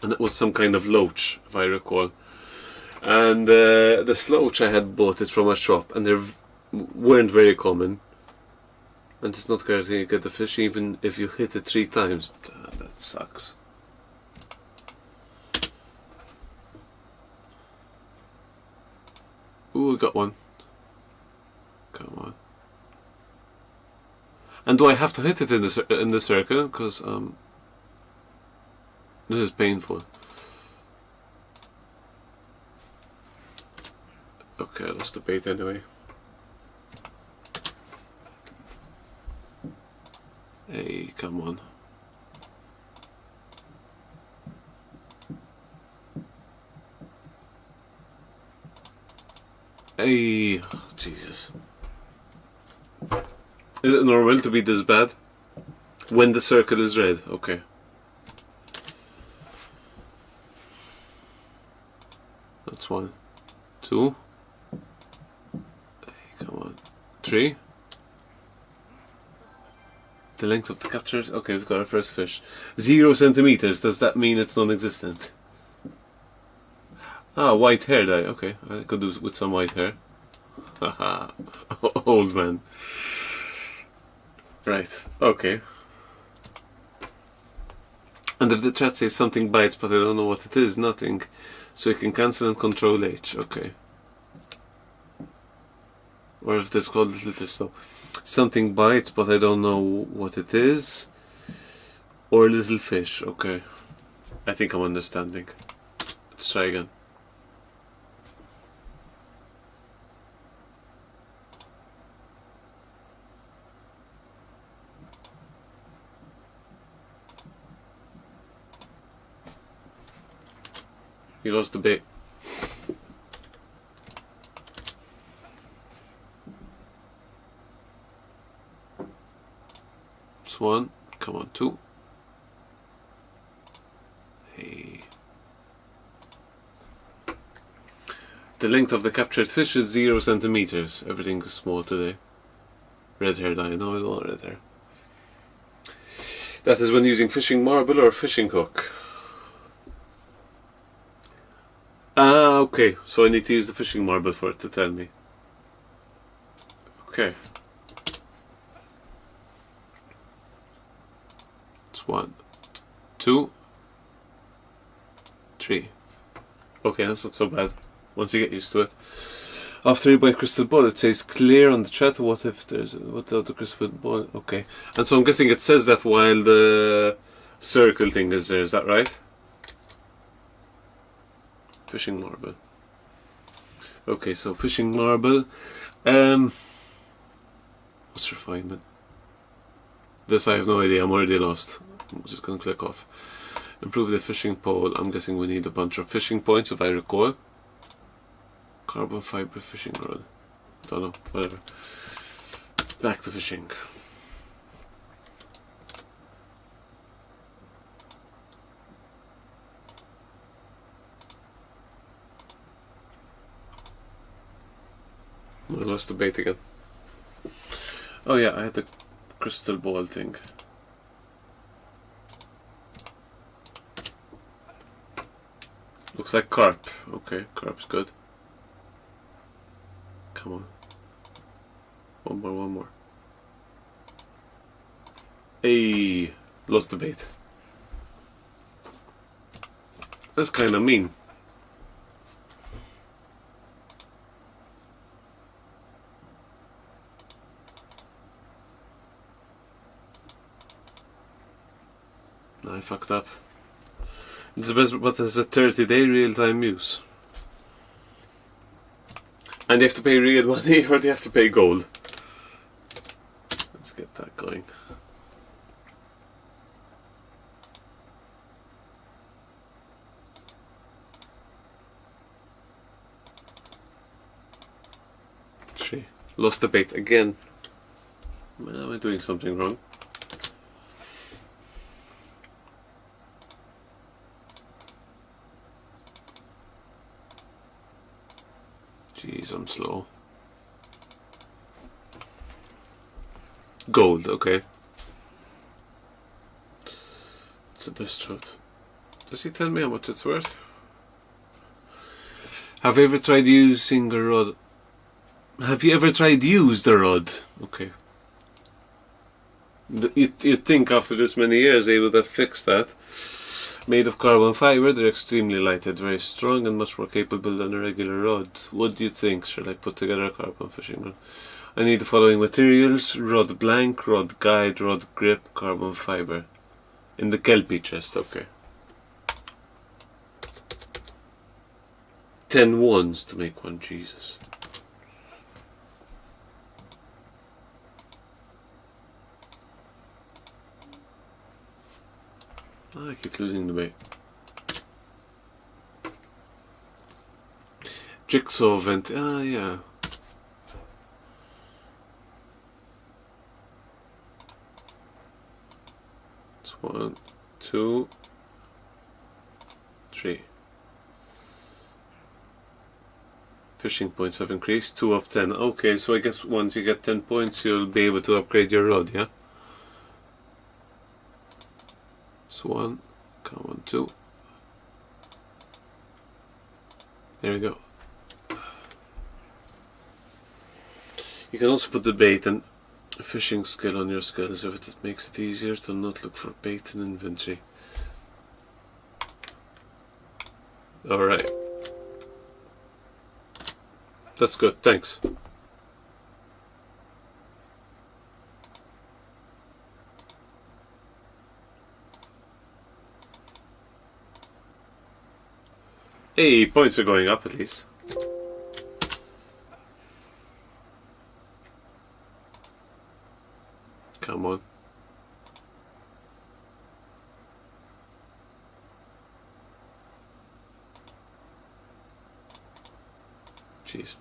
And it was some kind of loach, if I recall. And this loach I had bought it from a shop and they weren't very common. And it's not guaranteed you get the fish even if you hit it 3 times. That sucks. Ooh, we got one. Come on. And do I have to hit it in the circle? Because this is painful. Okay, I lost the bait anyway. Hey, come on. Hey, oh, Jesus. Is it normal to be this bad? When the circle is red, okay. That's 1, 2. Hey, come on. 3. The length of the captures. Okay, we've got our first fish. 0 centimeters. Does that mean it's non-existent? Ah, white hair dye. Okay, I could do with some white hair. Haha, old man. Right. Okay. And if the chat says something bites, but I don't know what it is, nothing. So you can cancel and control H. Okay. Or if it's called little fish, so something bites, but I don't know what it is. Or little fish. Okay. I think I'm understanding. Let's try again. You lost the bait. That's 1. Come on, 2. Hey. The length of the captured fish is 0 centimeters. Everything is small today. Red hair dye. No, I don't want red hair. That is when using fishing marble or fishing hook. Ah, okay. So I need to use the fishing marble for it to tell me. Okay. It's 1, 2, 3. Okay, that's not so bad. Once you get used to it. After you buy crystal ball, it says clear on the chat. What if there's without the crystal ball? Okay. And so I'm guessing it says that while the circle thing is there. Is that right? Fishing marble. Okay, so fishing marble. What's refinement? This I have no idea. I'm already lost. I'm just gonna click off. Improve the fishing pole. I'm guessing we need a bunch of fishing points, if I recall. Carbon fiber fishing rod. Don't know. Whatever. Back to fishing. I lost the bait again. Oh yeah, I had the crystal ball thing. Looks like carp. Okay, carp's good. Come on. One more. Hey, lost the bait. That's kind of mean. I fucked up. It's the best, but it's a 30-day real-time use. And you have to pay real money, or do you have to pay gold? Let's get that going. Three. Lost the bait again. Am I doing something wrong? Jeez, I'm slow. Gold, okay. It's the best shot. Does he tell me how much it's worth? Have you ever tried using a rod? Have you ever tried used a rod? Okay. You'd think after this many years they would have fixed that. Made of carbon fiber, they're extremely lighted, very strong and much more capable than a regular rod. What do you think? Should I put together a carbon fishing rod? I need the following materials: rod blank, rod guide, rod grip, carbon fiber. In the kelpie chest, okay. 10 ones to make one, Jesus. I keep losing the bait. Jigsaw vent. Ah, yeah. It's 1, 2, 3. Fishing points have increased. 2 of 10. Okay, so I guess once you get 10 points, you'll be able to upgrade your rod, yeah? So 1, come on, 2. There we go. You can also put the bait and fishing skill on your skills if it makes it easier to not look for bait in inventory. Alright. That's good, thanks. Hey, points are going up at least. Come on. Jeez.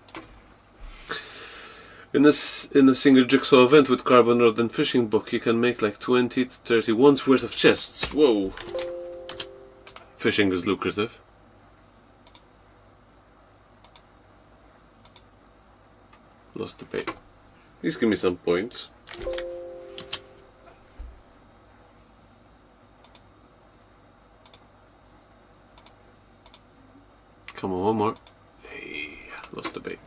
In a single jigsaw event with carbon rod and fishing book, you can make like 20 to 30 one's worth of chests. Whoa! Fishing is lucrative. Lost the bait. Please give me some points. Come on, one more. Hey, lost the bait.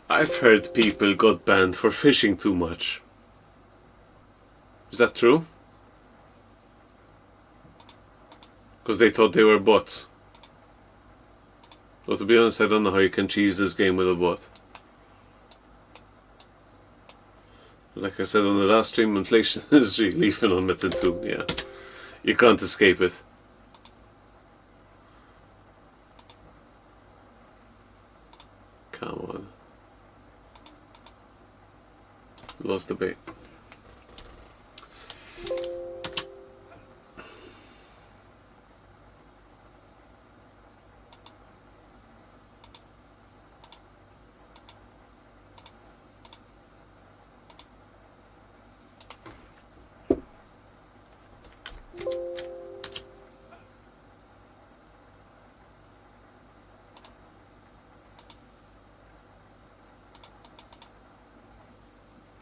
I've heard people got banned for fishing too much. Is that true? Because they thought they were bots. Well, to be honest, I don't know how you can cheese this game with a bot. Like I said on the last stream, inflation is really leafing on Metin2. Yeah, you can't escape it. Come on. Lost the bait.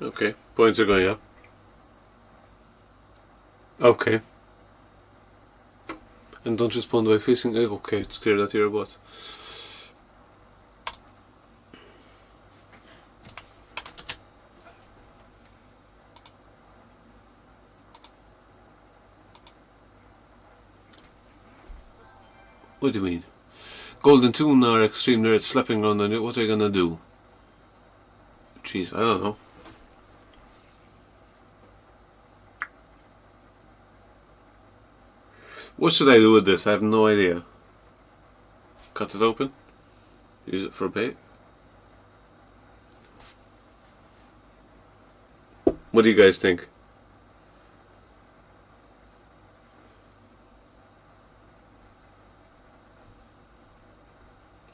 Okay, points are going up. Okay. And don't respond by facing. Okay, it's clear that you're a bot. What do you mean? Golden Tune are extreme nerds flapping around on it. What are you gonna do? Jeez, I don't know. What should I do with this? I have no idea. Cut it open. Use it for bait. What do you guys think?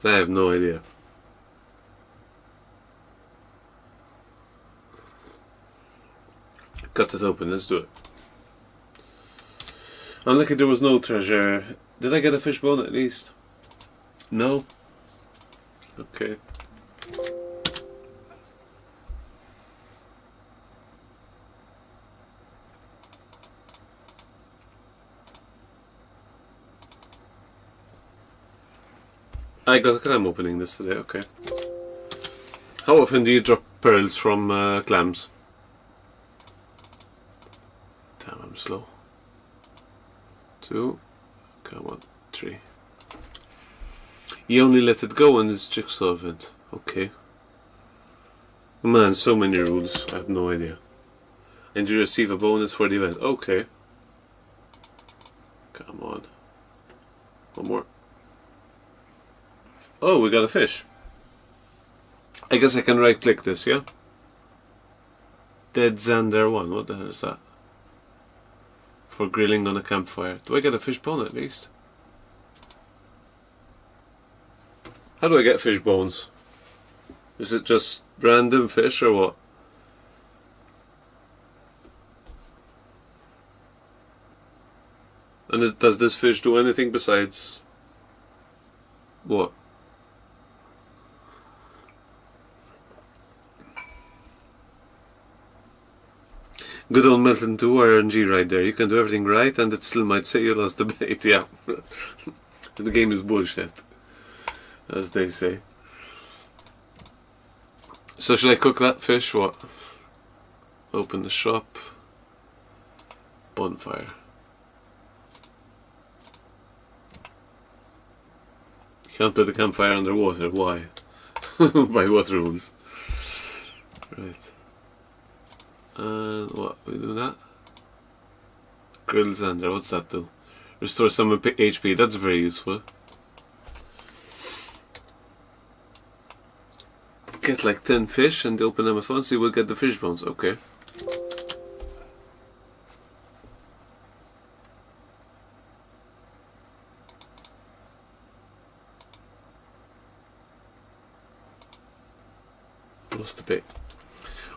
I have no idea. Cut it open, let's do it. Unlucky there was no treasure. Did I get a fishbone at least? No? Okay. I got a clam opening this today, okay. How often do you drop pearls from clams? Damn, I'm slow. 2, come on, 3. You only let it go in this jigsaw event. Okay. Man, so many rules. I have no idea. And you receive a bonus for the event. Okay. Come on. One more. Oh, we got a fish. I guess I can right click this, yeah? Dead Xander 1. What the hell is that? For grilling on a campfire. Do I get a fish bone at least? How do I get fish bones? Is it just random fish or what? And does this fish do anything besides what? Good old Metin2 RNG right there. You can do everything right and it still might say you lost the bait. Yeah. The game is bullshit, as they say. So should I cook that fish? What? Open the shop. Bonfire. You can't put the campfire underwater. Why? By what rules? Right. And what? We do that? Grill Xander. What's that do? Restore some HP. That's very useful. get like 10 fish and open them at once, you will get the fish bones. Okay. What's the bait?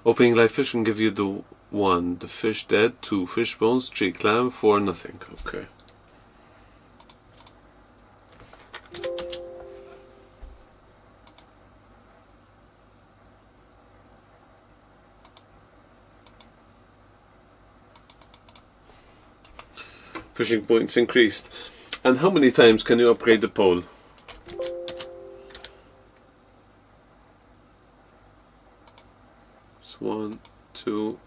Opening live fish can give you the 1, the fish dead, 2 fish bones, 3 clam, 4 nothing. Okay. Fishing points increased. And how many times can you upgrade the pole? It's 1, 2,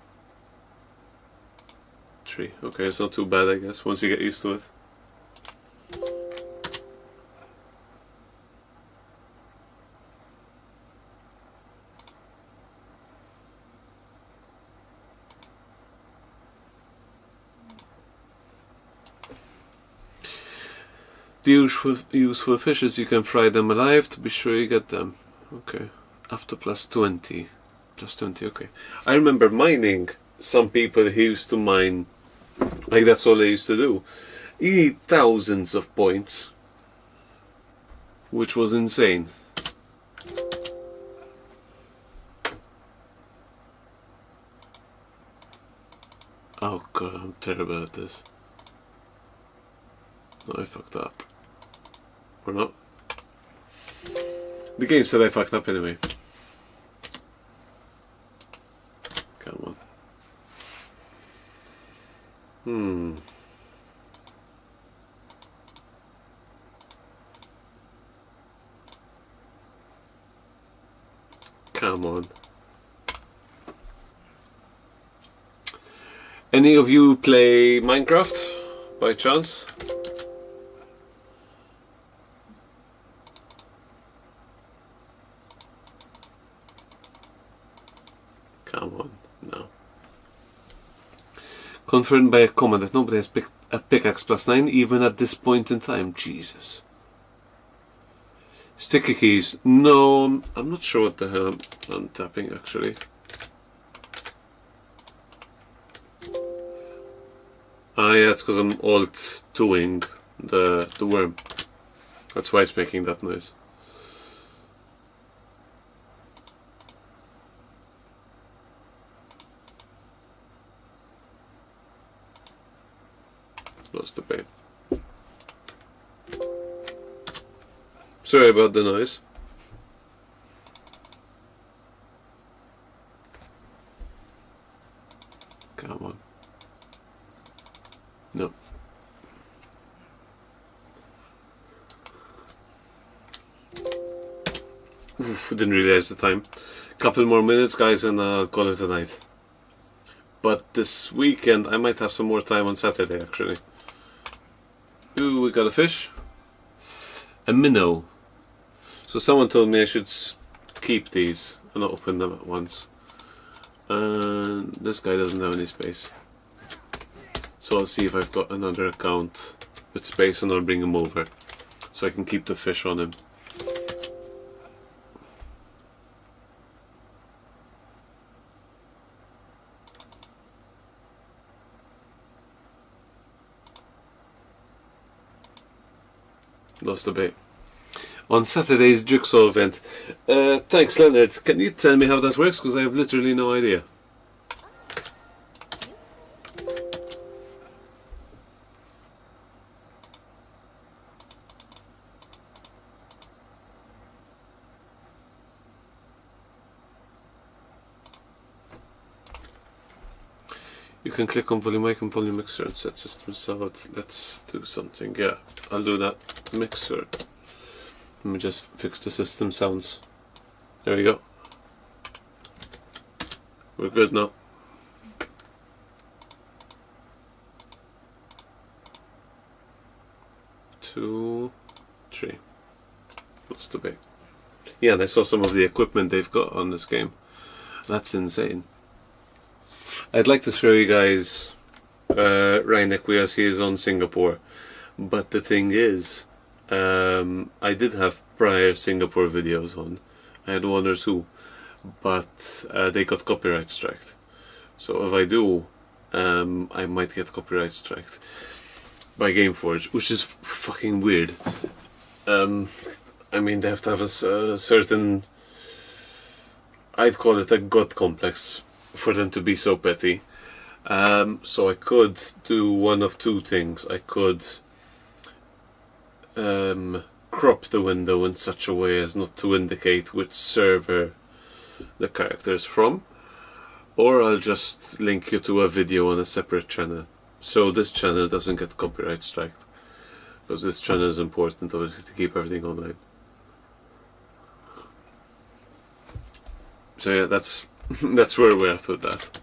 3. Okay, it's not too bad, I guess, once you get used to it. The useful fishes, you can fry them alive to be sure you get them. Okay. After plus 20. Plus 20, okay. I remember mining. Some people who used to mine, like that's all they used to do. You need thousands of points. Which was insane. Oh god, I'm terrible at this. No, I fucked up. Or not. The game said I fucked up anyway. Come on. Come on. Any of you play Minecraft by chance? Come on, no. Confirmed by a comment that nobody has picked a pickaxe plus 9 even at this point in time. Jesus. Sticky keys. No, I'm not sure what the hell I'm tapping actually. Ah yeah, it's because I'm alt 2ing the worm. That's why it's making that noise. Lost the bait. Sorry about the noise. Come on. No. Oof, didn't realize the time. Couple more minutes, guys, and I'll call it a night. But this weekend, I might have some more time on Saturday, actually. Ooh, we got a fish. A minnow. So someone told me I should keep these and not open them at once. And this guy doesn't have any space. So I'll see if I've got another account with space and I'll bring him over. So I can keep the fish on him. Lost the bait. On Saturday's Jigsaw event. Thanks, Leonard. Can you tell me how that works? Because I have literally no idea. You can click on volume icon, volume mixer and set system sound. Let's do something. Yeah, I'll do that. Mixer. Let me just fix the system sounds. There we go. We're good now. Two, three. Lost the bait. Yeah, and I saw some of the equipment they've got on this game. That's insane. I'd like to show you guys rynaqui as he is on Singapore, but the thing is, I did have prior Singapore videos on, I had Wonders Who, but they got copyright striked. So if I do, I might get copyright striked by Gameforge, which is fucking weird. I mean, they have to have a certain, I'd call it a god complex for them to be so petty. So I could do one of two things. I could crop the window in such a way as not to indicate which server the character is from, or I'll just link you to a video on a separate channel, so this channel doesn't get copyright striked, because this channel is important, obviously, to keep everything online. So yeah, that's where we're at with that.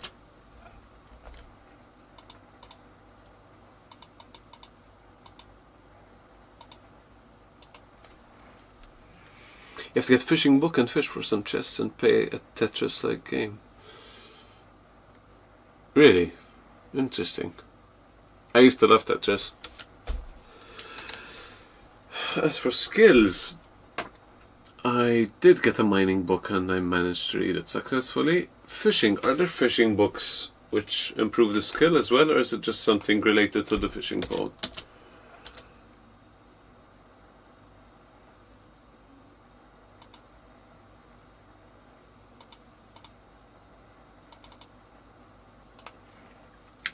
You have to get fishing book and fish for some chests and pay a Tetris-like game. Really? Interesting. I used to love Tetris. As for skills, I did get a mining book and I managed to read it successfully. Fishing, are there fishing books which improve the skill as well, or is it just something related to the fishing pole?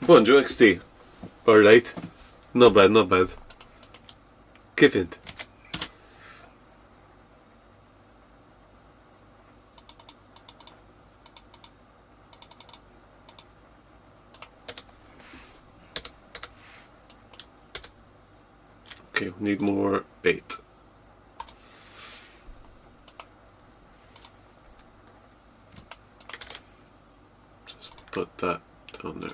Bonjour XT. Alright. Not bad, not bad. Keep it. Okay, we need more bait. Just put that down there.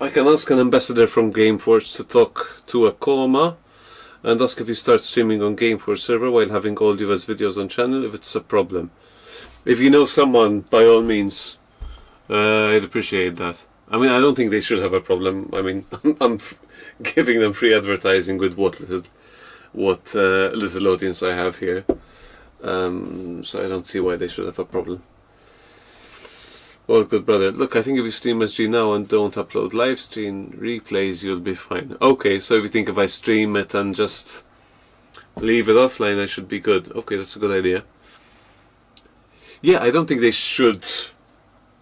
I can ask an ambassador from Gameforge to talk to a coma and ask if you start streaming on Gameforge server while having all US videos on channel if it's a problem. If you know someone, by all means, I'd appreciate that. I mean, I don't think they should have a problem. I mean, I'm giving them free advertising with what little audience I have here. So I don't see why they should have a problem. Well, good brother. Look, I think if you stream SG now and don't upload live stream replays, you'll be fine. Okay, so if you think if I stream it and just leave it offline, I should be good. Okay, that's a good idea. Yeah, I don't think they should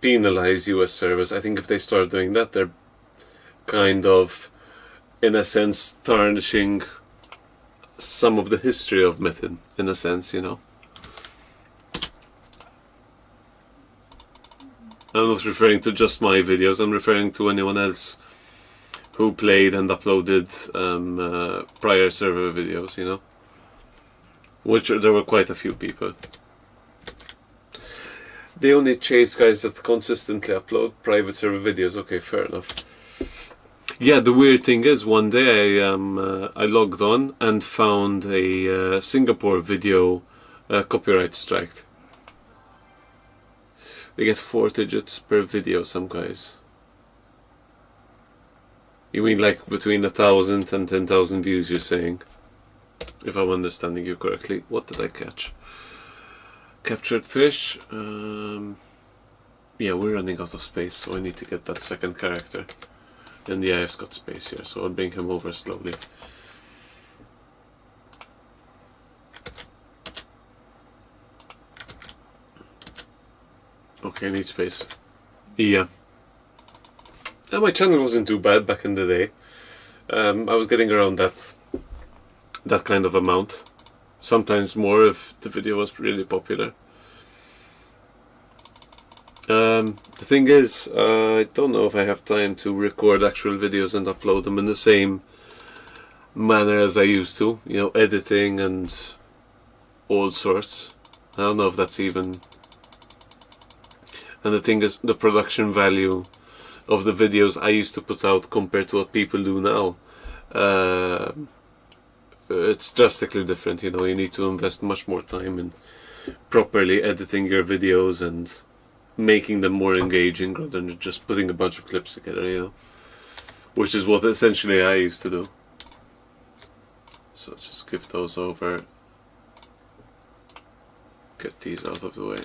penalize US servers. I think if they start doing that, they're kind of, in a sense, tarnishing some of the history of Metin, in a sense, you know. I'm not referring to just my videos, I'm referring to anyone else who played and uploaded prior server videos, you know. Which there were quite a few people. They only chase guys that consistently upload private server videos. Okay, fair enough. Yeah, the weird thing is, one day I logged on and found a Singapore video copyright striked. They get 4 digits per video, some guys. You mean like between 1,000 and 10,000 views, you're saying? If I'm understanding you correctly. What did I catch? Captured fish. Yeah, we're running out of space, so I need to get that second character. And yeah, I've got space here, so I'll bring him over slowly. Okay, I need space. Yeah. My channel wasn't too bad back in the day. I was getting around that kind of amount. Sometimes more if the video was really popular. The thing is, I don't know if I have time to record actual videos and upload them in the same manner as I used to. You know, editing and all sorts. I don't know if that's even... And the thing is, the production value of the videos I used to put out compared to what people do now, it's drastically different. You know, you need to invest much more time in properly editing your videos and making them more engaging rather than just putting a bunch of clips together, you know, which is what essentially I used to do. So just give those over, get these out of the way.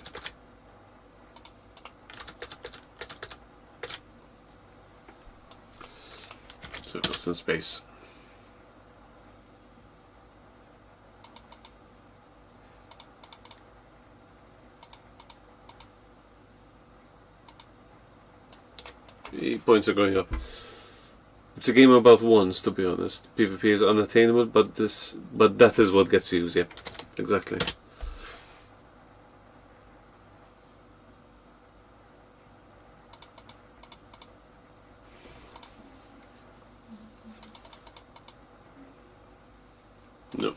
So we've got some space. The points are going up. It's a game about ones, to be honest. PvP is unattainable, but that is what gets views. Yeah, exactly. No,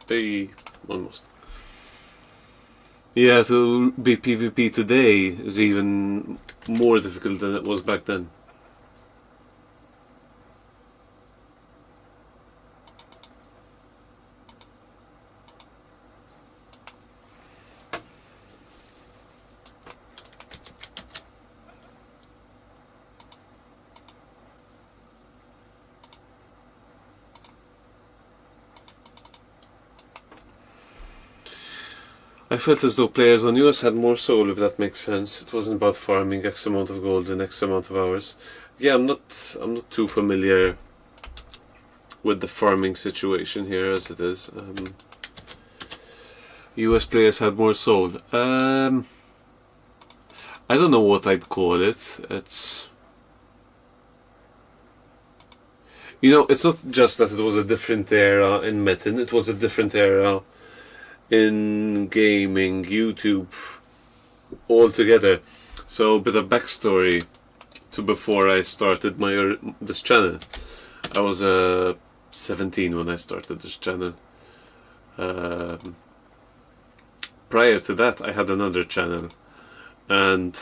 hey, almost. Yeah, to be PvP today is even more difficult than it was back then. I felt as though players on US had more soul, if that makes sense. It wasn't about farming X amount of gold in X amount of hours. Yeah, I'm not too familiar with the farming situation here as it is. US players had more soul. I don't know what I'd call it. It's, you know, it's not just that it was a different era in Metin, it was a different era in gaming, YouTube, altogether. So a bit of backstory to before I started this channel. I was 17 when I started this channel. Prior to that I had another channel, and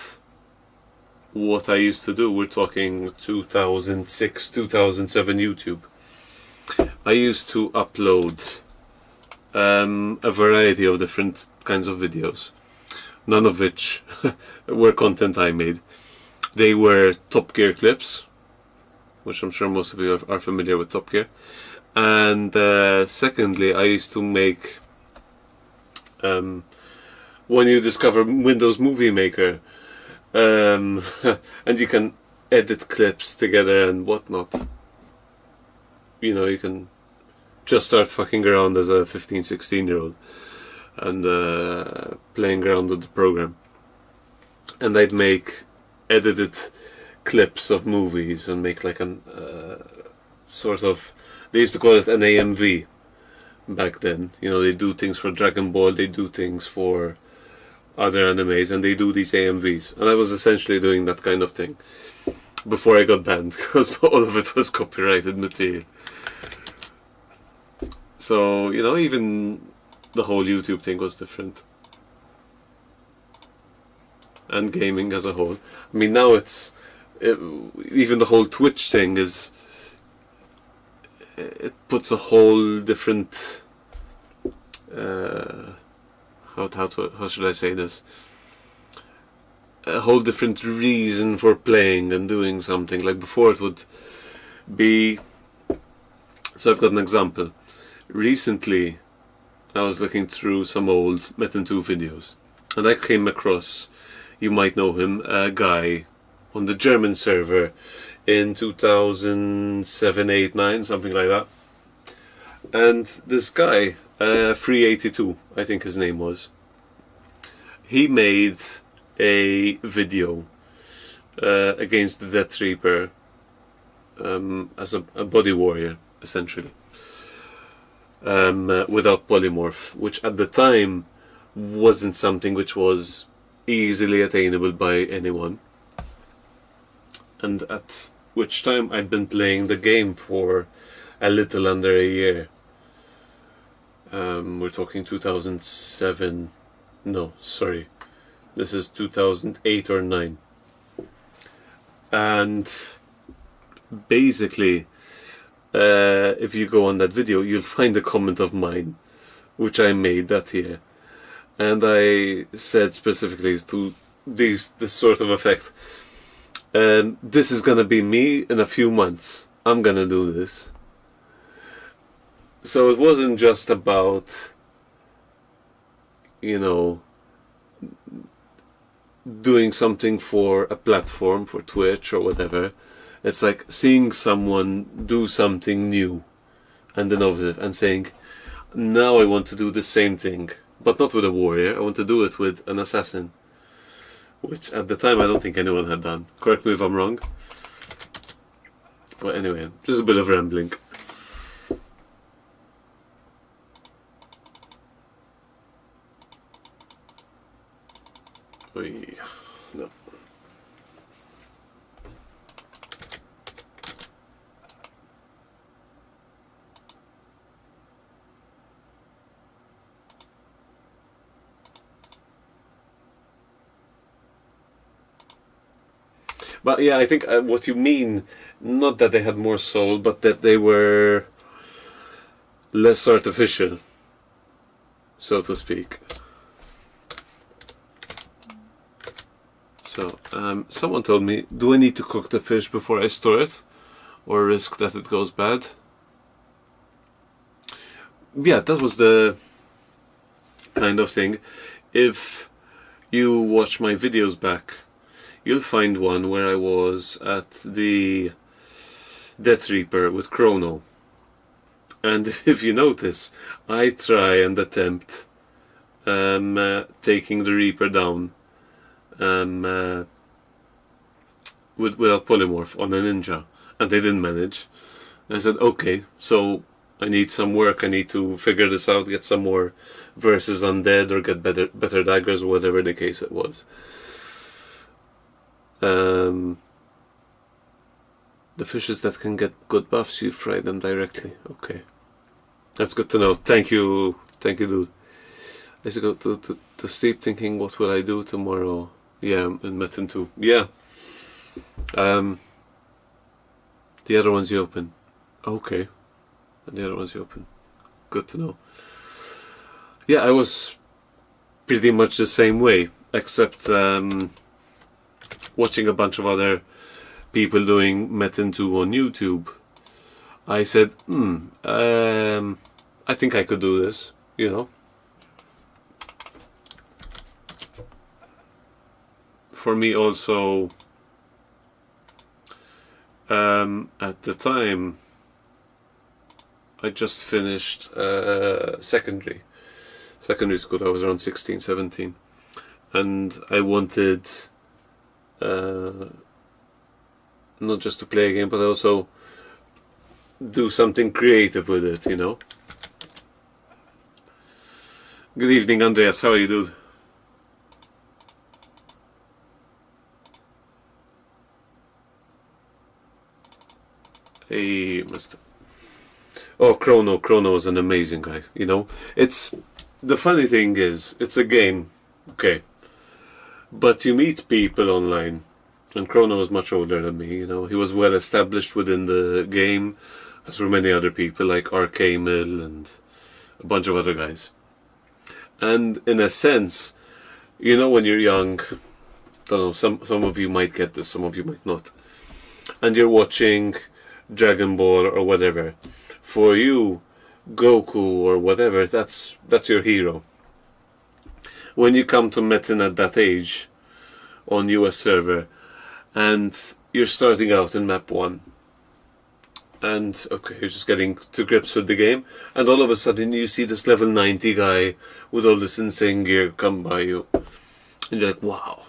what I used to do, we're talking 2006, 2007 YouTube, I used to upload a variety of different kinds of videos, none of which were content I made. They were Top Gear clips, which I'm sure most of you are familiar with Top Gear. And secondly, I used to make, when you discover Windows Movie Maker, and you can edit clips together and whatnot. You know, you can just start fucking around as a 15-16 year old and playing around with the program. And I'd make edited clips of movies and make like an sort of, they used to call it an AMV back then. You know, they do things for Dragon Ball, they do things for other animes, and they do these AMVs. And I was essentially doing that kind of thing before I got banned, because all of it was copyrighted material. So, you know, even the whole YouTube thing was different. And gaming as a whole. I mean, now even the whole Twitch thing is, it puts a whole different, how should I say this? A whole different reason for playing and doing something. Like before it would be, so I've got an example. Recently, I was looking through some old Metin2 videos, and I came across, you might know him, a guy on the German server in 2007, 8, 9, something like that. And this guy, Free82, I think his name was, he made a video against the Death Reaper as a body warrior, essentially. Without polymorph, which at the time wasn't something which was easily attainable by anyone, and at which time I'd been playing the game for a little under a year. We're talking 2007, no, sorry, this is 2008 or 9, and basically if you go on that video, you'll find a comment of mine which I made that year, and I said specifically to this sort of effect. And this is gonna be me in a few months. I'm gonna do this. So it wasn't just about, you know, doing something for a platform, for Twitch or whatever. It's like seeing someone do something new and innovative and saying, now I want to do the same thing, but not with a warrior. I want to do it with an assassin, which at the time I don't think anyone had done. Correct me if I'm wrong. But anyway, just a bit of rambling. No. But yeah, I think what you mean, not that they had more soul, but that they were less artificial, so to speak. So, someone told me, do I need to cook the fish before I store it? Or risk that it goes bad? Yeah, that was the kind of thing. If you watch my videos back, you'll find one where I was at the Death Reaper with Chrono. And if you notice, I try and attempt taking the Reaper down without polymorph on a ninja, and they didn't manage. And I said, okay, so I need some work, I need to figure this out, get some more versus undead or get better daggers or whatever the case it was. The fishes that can get good buffs, you fry them directly. Okay, that's good to know. Thank you, dude. I used to go to sleep thinking, what will I do tomorrow? Yeah, in Metin2. Yeah. The other ones you open. Okay. And the other ones you open. Good to know. Yeah, I was pretty much the same way, except watching a bunch of other people doing Metin2 on YouTube. I said, I think I could do this, you know. For me also, at the time, I just finished secondary school. I was around 16, 17, and I wanted not just to play a game, but also do something creative with it, you know. Good evening, Andreas. How are you, dude? Hey, Mister. Oh, Chrono is an amazing guy. You know, it's the funny thing is, it's a game, okay, but you meet people online, and Chrono was much older than me. You know, he was well established within the game, as were many other people like Arcamil and a bunch of other guys. And in a sense, you know, when you're young, don't know, some of you might get this, some of you might not, and you're watching Dragon Ball or whatever, for you Goku or whatever, that's your hero. When you come to Metin at that age on US server and you're starting out in map 1 and okay, you're just getting to grips with the game, and all of a sudden you see this level 90 guy with all this insane gear come by you and you're like, wow,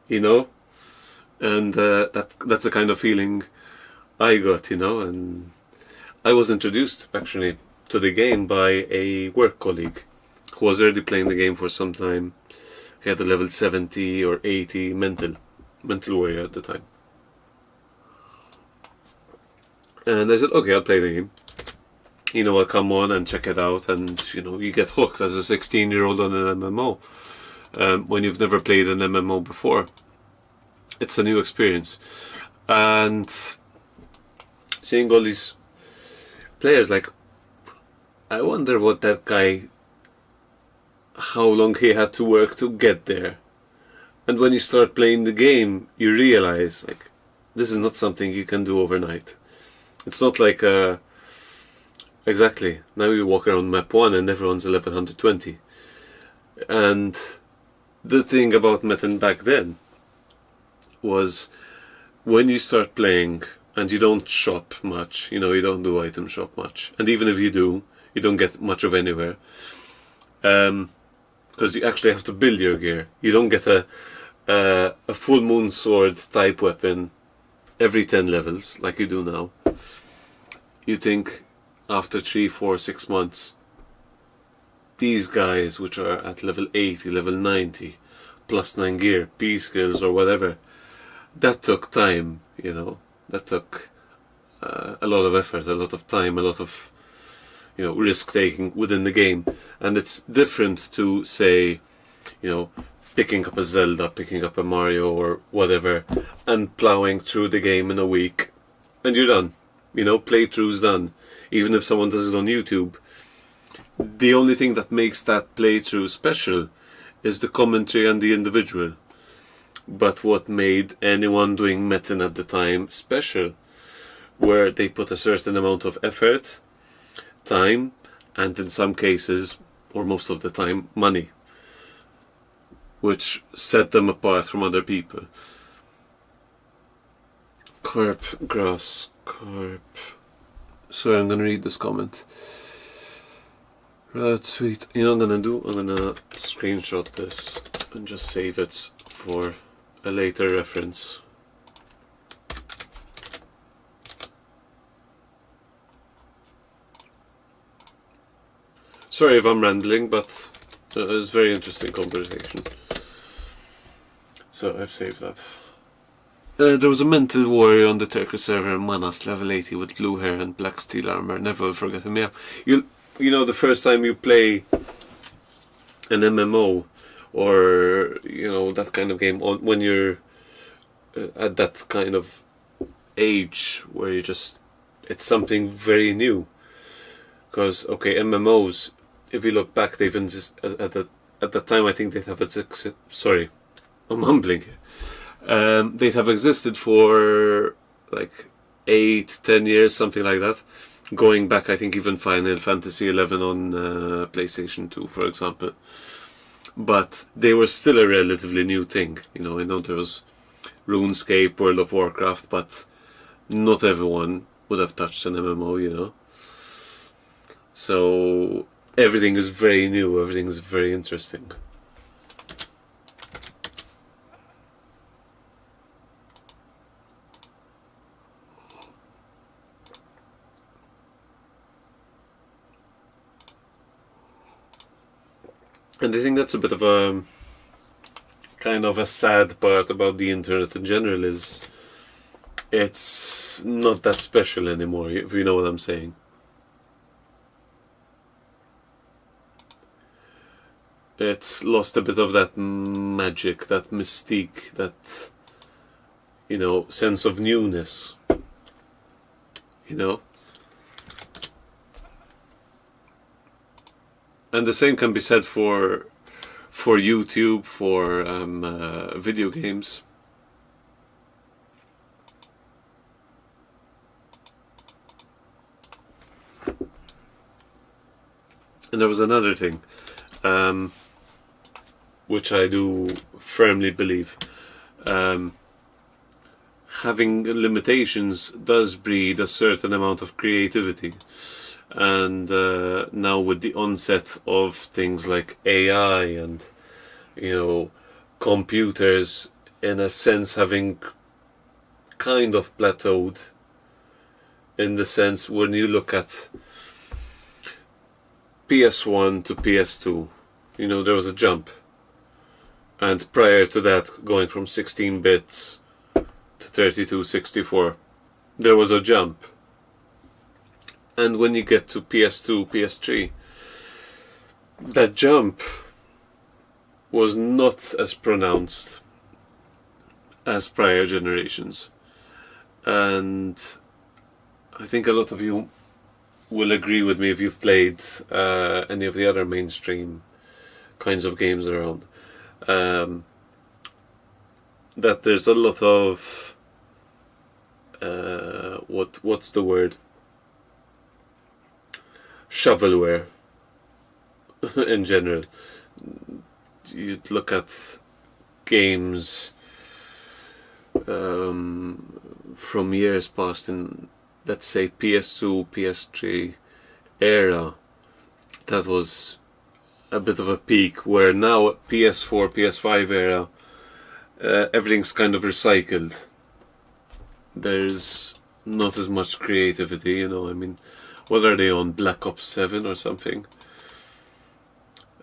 you know. And that's the kind of feeling I got, you know. And I was introduced actually to the game by a work colleague who was already playing the game for some time. He had a level 70 or 80 mental warrior at the time. And I said, okay, I'll play the game. You know, I'll come on and check it out, and you know, you get hooked as a 16-year-old on an MMO. When you've never played an MMO before, it's a new experience. And seeing all these players, like, I wonder what that guy, how long he had to work to get there. And when you start playing the game, you realize, like, this is not something you can do overnight. It's not like, exactly, now you walk around map 1 and everyone's level 120. And the thing about Metin back then was, when you start playing and you don't shop much, you know, you don't do item shop much, and even if you do, you don't get much of anywhere, because you actually have to build your gear. You don't get a full moon sword type weapon every 10 levels like you do now. You think after 3, 4, 6 months, these guys which are at level 80, level 90, plus 9 gear, P skills or whatever, that took time, you know, that took a lot of effort, a lot of time, a lot of, you know, risk taking within the game. And it's different to, say, you know, picking up a Zelda, picking up a Mario or whatever, and plowing through the game in a week, and you're done. You know, playthrough's done. Even if someone does it on YouTube, the only thing that makes that playthrough special is the commentary and the individual. But what made anyone doing Metin at the time special, where they put a certain amount of effort, time, and in some cases, or most of the time, money, which set them apart from other people. Carp, grass, carp. Sorry, I'm gonna read this comment. Right, sweet. You know what I'm gonna do? I'm gonna screenshot this and just save it for a later reference. Sorry if I'm rambling, but it was a very interesting conversation. So I've saved that. There was a mental warrior on the Turkish server, Manas, level 80, with blue hair and black steel armor. Never will forget him. Yeah, you know, the first time you play an MMO or, you know, that kind of game, when you're at that kind of age where you just, it's something very new. Because, okay, MMOs, if you look back, they've just at the time, I think they'd have sorry, I'm mumbling here. They'd have existed for like 8-10 years, something like that. Going back, I think even Final Fantasy 11 on PlayStation 2, for example. But they were still a relatively new thing. You know, I know there was RuneScape, World of Warcraft, but not everyone would have touched an MMO, you know. So everything is very new, everything is very interesting. And I think that's a bit of a kind of a sad part about the internet in general, is it's not that special anymore, if you know what I'm saying. It's lost a bit of that magic, that mystique, that, you know, sense of newness, you know. And the same can be said for YouTube, for video games. And there was another thing, which I do firmly believe. Having limitations does breed a certain amount of creativity. And now with the onset of things like AI and, you know, computers in a sense having kind of plateaued, in the sense when you look at PS1 to PS2, you know, there was a jump. And prior to that, going from 16 bits to 32, 64, there was a jump. And when you get to PS2, PS3, that jump was not as pronounced as prior generations. And I think a lot of you will agree with me if you've played any of the other mainstream kinds of games around. that there's a lot of what's the word? Shovelware in general. You'd look at games from years past in, let's say, PS2, PS3 era. That was a bit of a peak, where now PS4, PS5 era, everything's kind of recycled. There's not as much creativity, you know. I mean, what are they on, Black Ops 7 or something?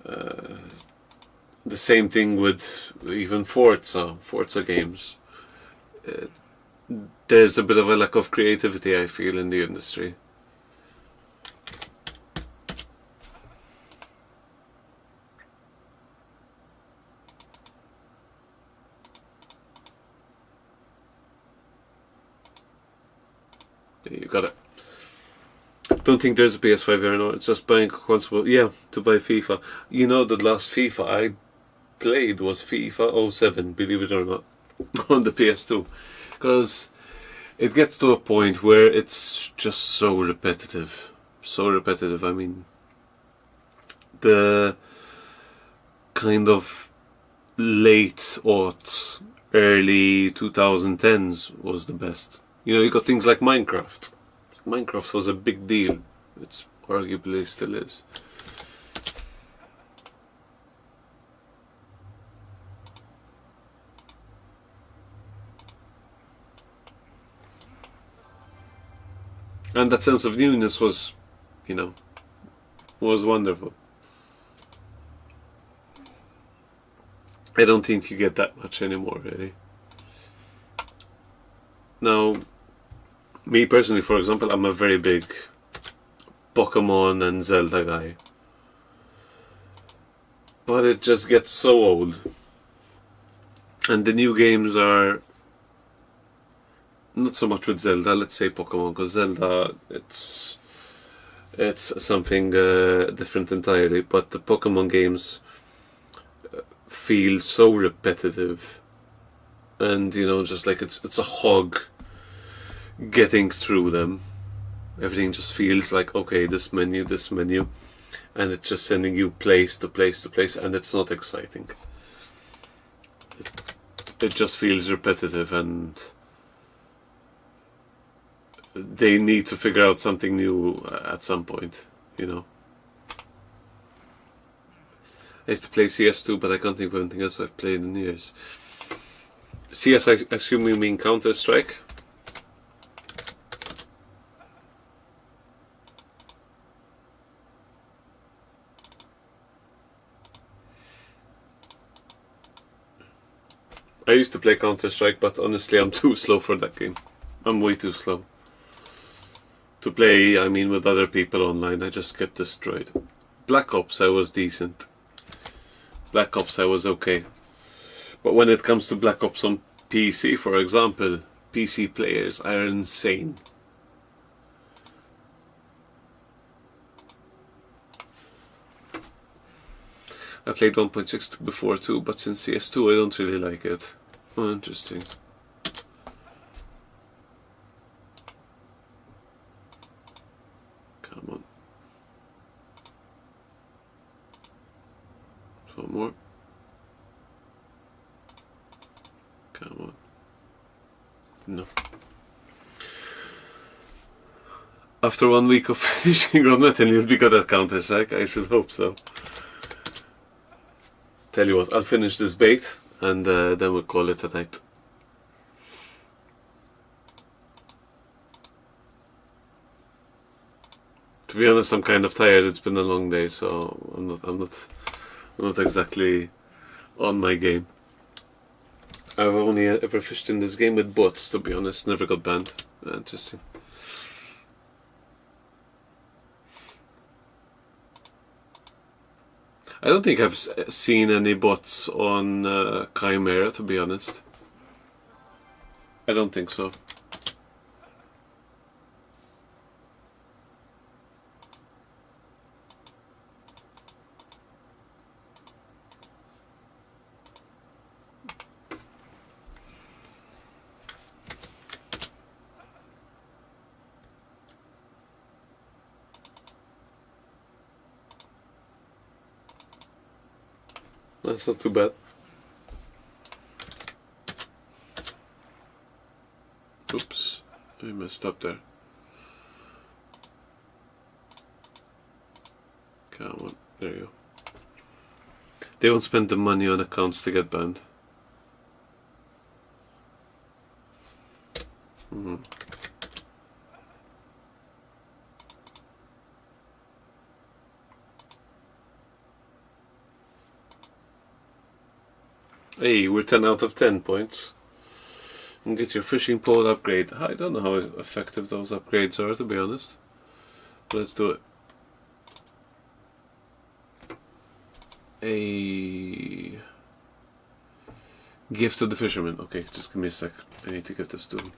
The same thing with even Forza games. There's a bit of a lack of creativity, I feel, in the industry. You got it. Don't think there's a PS5 here, no. It's just buying a console. Yeah, to buy FIFA. You know, the last FIFA I played was FIFA 07, believe it or not, on the PS2. Because it gets to a point where it's just so repetitive. So repetitive. I mean, the kind of late aughts, early 2010s was the best. You know, you got things like Minecraft. Minecraft was a big deal. It's arguably still is. And that sense of newness was, you know, was wonderful. I don't think you get that much anymore, really. Now, me personally, for example, I'm a very big Pokemon and Zelda guy. But it just gets so old. And the new games are not so much with Zelda, let's say Pokemon, because Zelda, it's something different entirely. But the Pokemon games feel so repetitive. And, you know, just like it's a hog getting through them. Everything just feels like, okay, this menu, and it's just sending you place to place to place, and it's not exciting. It just feels repetitive, and they need to figure out something new at some point, you know. I used to play CS2, but I can't think of anything else I've played in years. CS, I assume you mean Counter-Strike? I used to play Counter-Strike, but honestly I'm too slow for that game. I'm way too slow. To play, I mean, with other people online, I just get destroyed. Black Ops, I was decent. Black Ops, I was okay. But when it comes to Black Ops on PC, for example, PC players are insane. I played 1.6 before too, but since CS2 I don't really like it. Oh, interesting. Come on. One more. Come on. No. After 1 week of fishing on Metin, you'll be good at Counter-Strike. I should hope so. Tell you what, I'll finish this bait and then we'll call it a night. To be honest, I'm kind of tired. It's been a long day, so I'm not exactly on my game. I've only ever fished in this game with bots, to be honest. Never got banned. Interesting. I don't think I've seen any bots on Chimera, to be honest. I don't think so. That's not too bad. Oops, I messed up there. Come on, there you go. They won't spend the money on accounts to get banned. Hey, we're 10 out of 10 points. And get your fishing pole upgrade. I don't know how effective those upgrades are, to be honest. Let's do it. A gift to the fisherman. Okay, just give me a sec. I need to get this to him.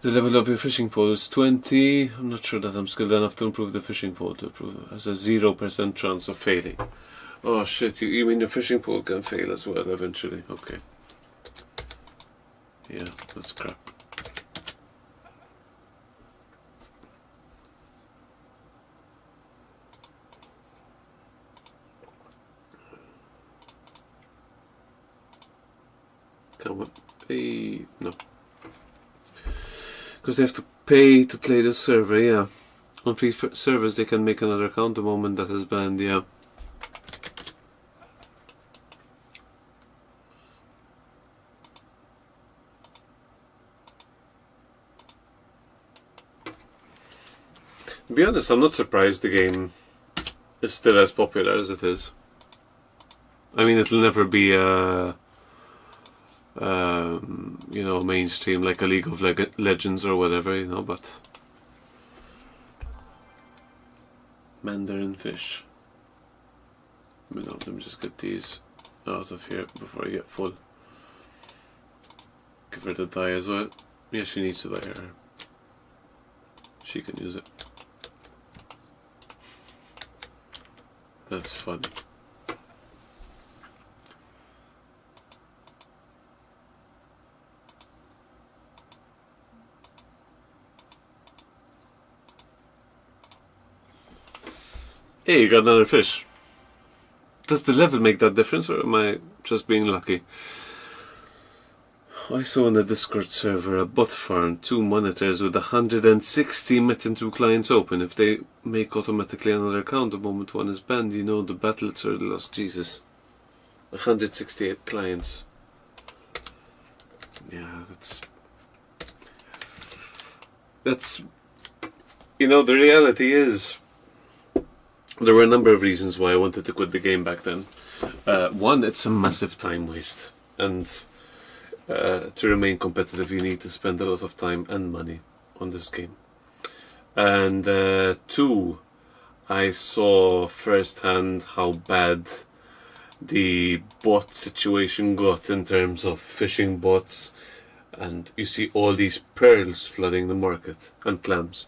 The level of your fishing pole is 20. I'm not sure that I'm skilled enough to improve the fishing pole. To improve it has a 0% chance of failing. Oh shit, you mean the fishing pole can fail as well eventually? Okay. Yeah, that's crap. Come on. Hey, no. Because they have to pay to play the server, yeah. On free servers they can make another account the moment that is banned, yeah. To be honest, I'm not surprised the game is still as popular as it is. I mean, it'll never be you know, mainstream like a League of Legends or whatever, you know, but Mandarin fish. No, let me just get these out of here before I get full. Give her the dye as well. Yeah, she needs to dye her hair. She can use it. That's fun. Hey, you got another fish. Does the level make that difference, or am I just being lucky? I saw on the Discord server a bot farm, 2 monitors with 160 Metin2 clients open. If they make automatically another account the moment one is banned, you know the battles are lost. Jesus. 168 clients. Yeah, that's... You know, the reality is... There were a number of reasons why I wanted to quit the game back then. One, it's a massive time waste. And to remain competitive, you need to spend a lot of time and money on this game. And two, I saw firsthand how bad the bot situation got in terms of fishing bots. And you see all these pearls flooding the market, and clams.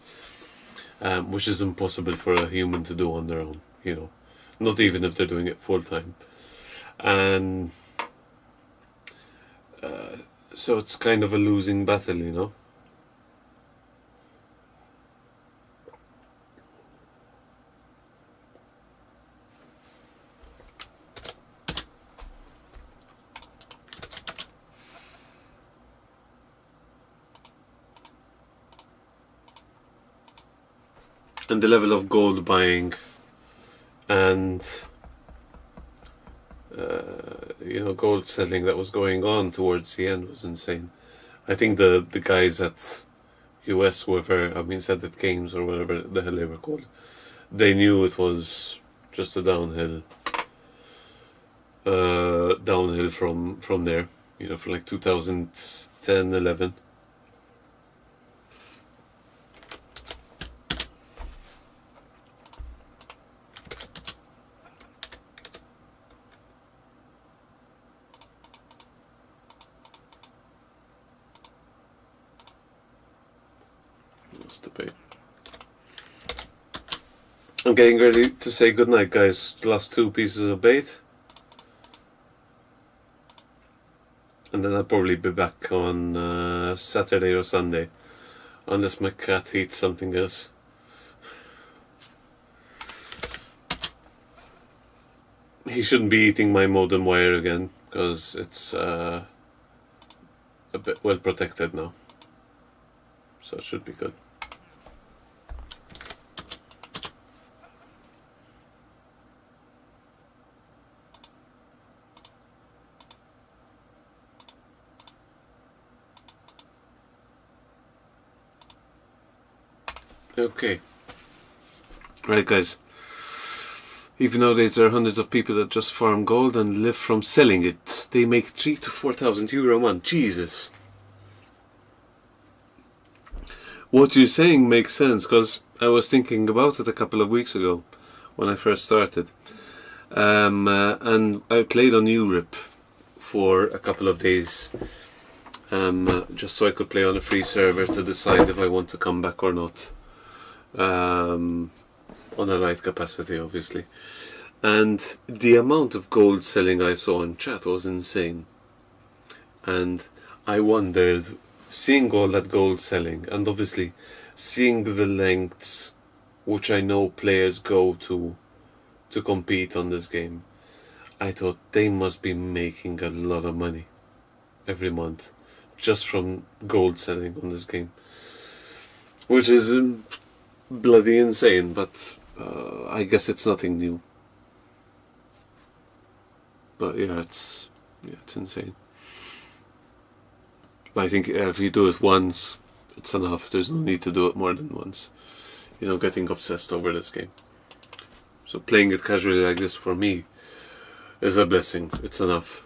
Which is impossible for a human to do on their own, you know, not even if they're doing it full time. And so it's kind of a losing battle, you know. And the level of gold buying and you know, gold selling that was going on towards the end was insane. I think the guys at US, whoever, I mean, said at Games or whatever the hell they were called, they knew it was just a downhill from there, you know, for like 2010, 11. I'm getting ready to say goodnight, guys. The last 2 pieces of bait. And then I'll probably be back on Saturday or Sunday. Unless my cat eats something else. he shouldn't be eating my modem wire again, because it's a bit well protected now, so it should be good. Okay, right guys, even nowadays there are hundreds of people that just farm gold and live from selling it. They make 3,000 to 4,000 euro a month. Jesus. What you're saying makes sense, because I was thinking about it a couple of weeks ago when I first started, and I played on Europe for a couple of days, just so I could play on a free server to decide if I want to come back or not. On a light capacity, obviously, and the amount of gold selling I saw in chat was insane, and I wondered, seeing all that gold selling, and obviously seeing the lengths which I know players go to compete on this game, I thought they must be making a lot of money every month just from gold selling on this game, which is bloody insane, but I guess it's nothing new. But yeah, it's insane. But I think if you do it once, it's enough. There's no need to do it more than once. You know, getting obsessed over this game. So playing it casually like this for me is a blessing. It's enough.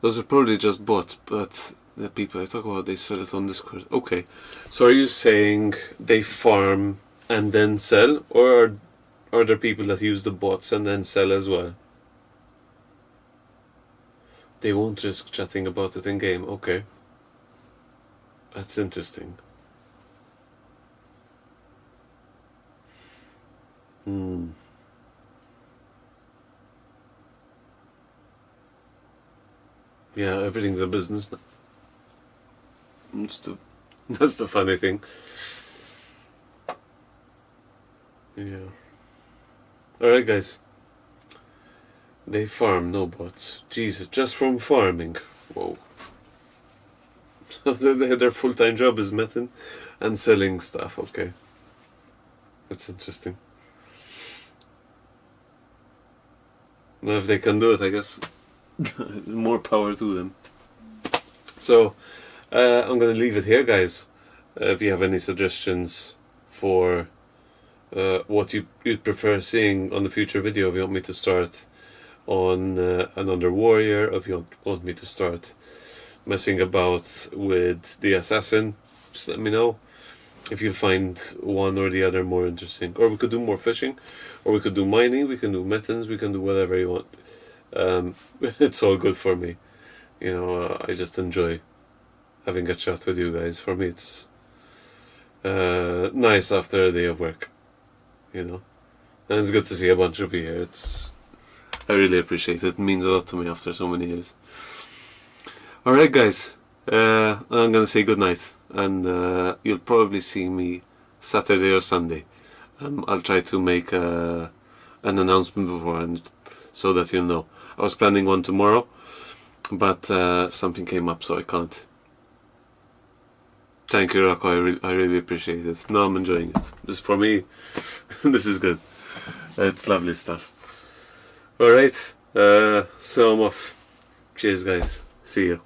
Those are probably just bots, but the people I talk about, they sell it on Discord. Okay, so are you saying they farm and then sell, or are there people that use the bots and then sell as well? They won't risk chatting about it in game. Okay, that's interesting. Yeah, everything's a business now. That's the funny thing. Yeah. Alright guys. They farm, no bots. Jesus, just from farming. Whoa. So their full-time job is Metin and selling stuff. Okay. That's interesting. Well, if they can do it, I guess more power to them. So I'm going to leave it here, guys. If you have any suggestions for what you'd prefer seeing on the future video, if you want me to start on another warrior, if you want me to start messing about with the assassin, just let me know. If you find one or the other more interesting, or we could do more fishing, or we could do mining, we can do metons, we can do whatever you want. It's all good for me. You know, I just enjoy having a chat with you guys. For me, it's nice after a day of work, you know, and it's good to see a bunch of you here. I really appreciate it. It means a lot to me after so many years. Alright guys, I'm gonna say goodnight, and you'll probably see me Saturday or Sunday. I'll try to make an announcement beforehand so that you'll know. I was planning one tomorrow, but something came up, so I can't. Thank you, Rako. I really appreciate it. No, I'm enjoying it. This for me, this is good. It's lovely stuff. Alright, so I'm off. Cheers, guys. See you.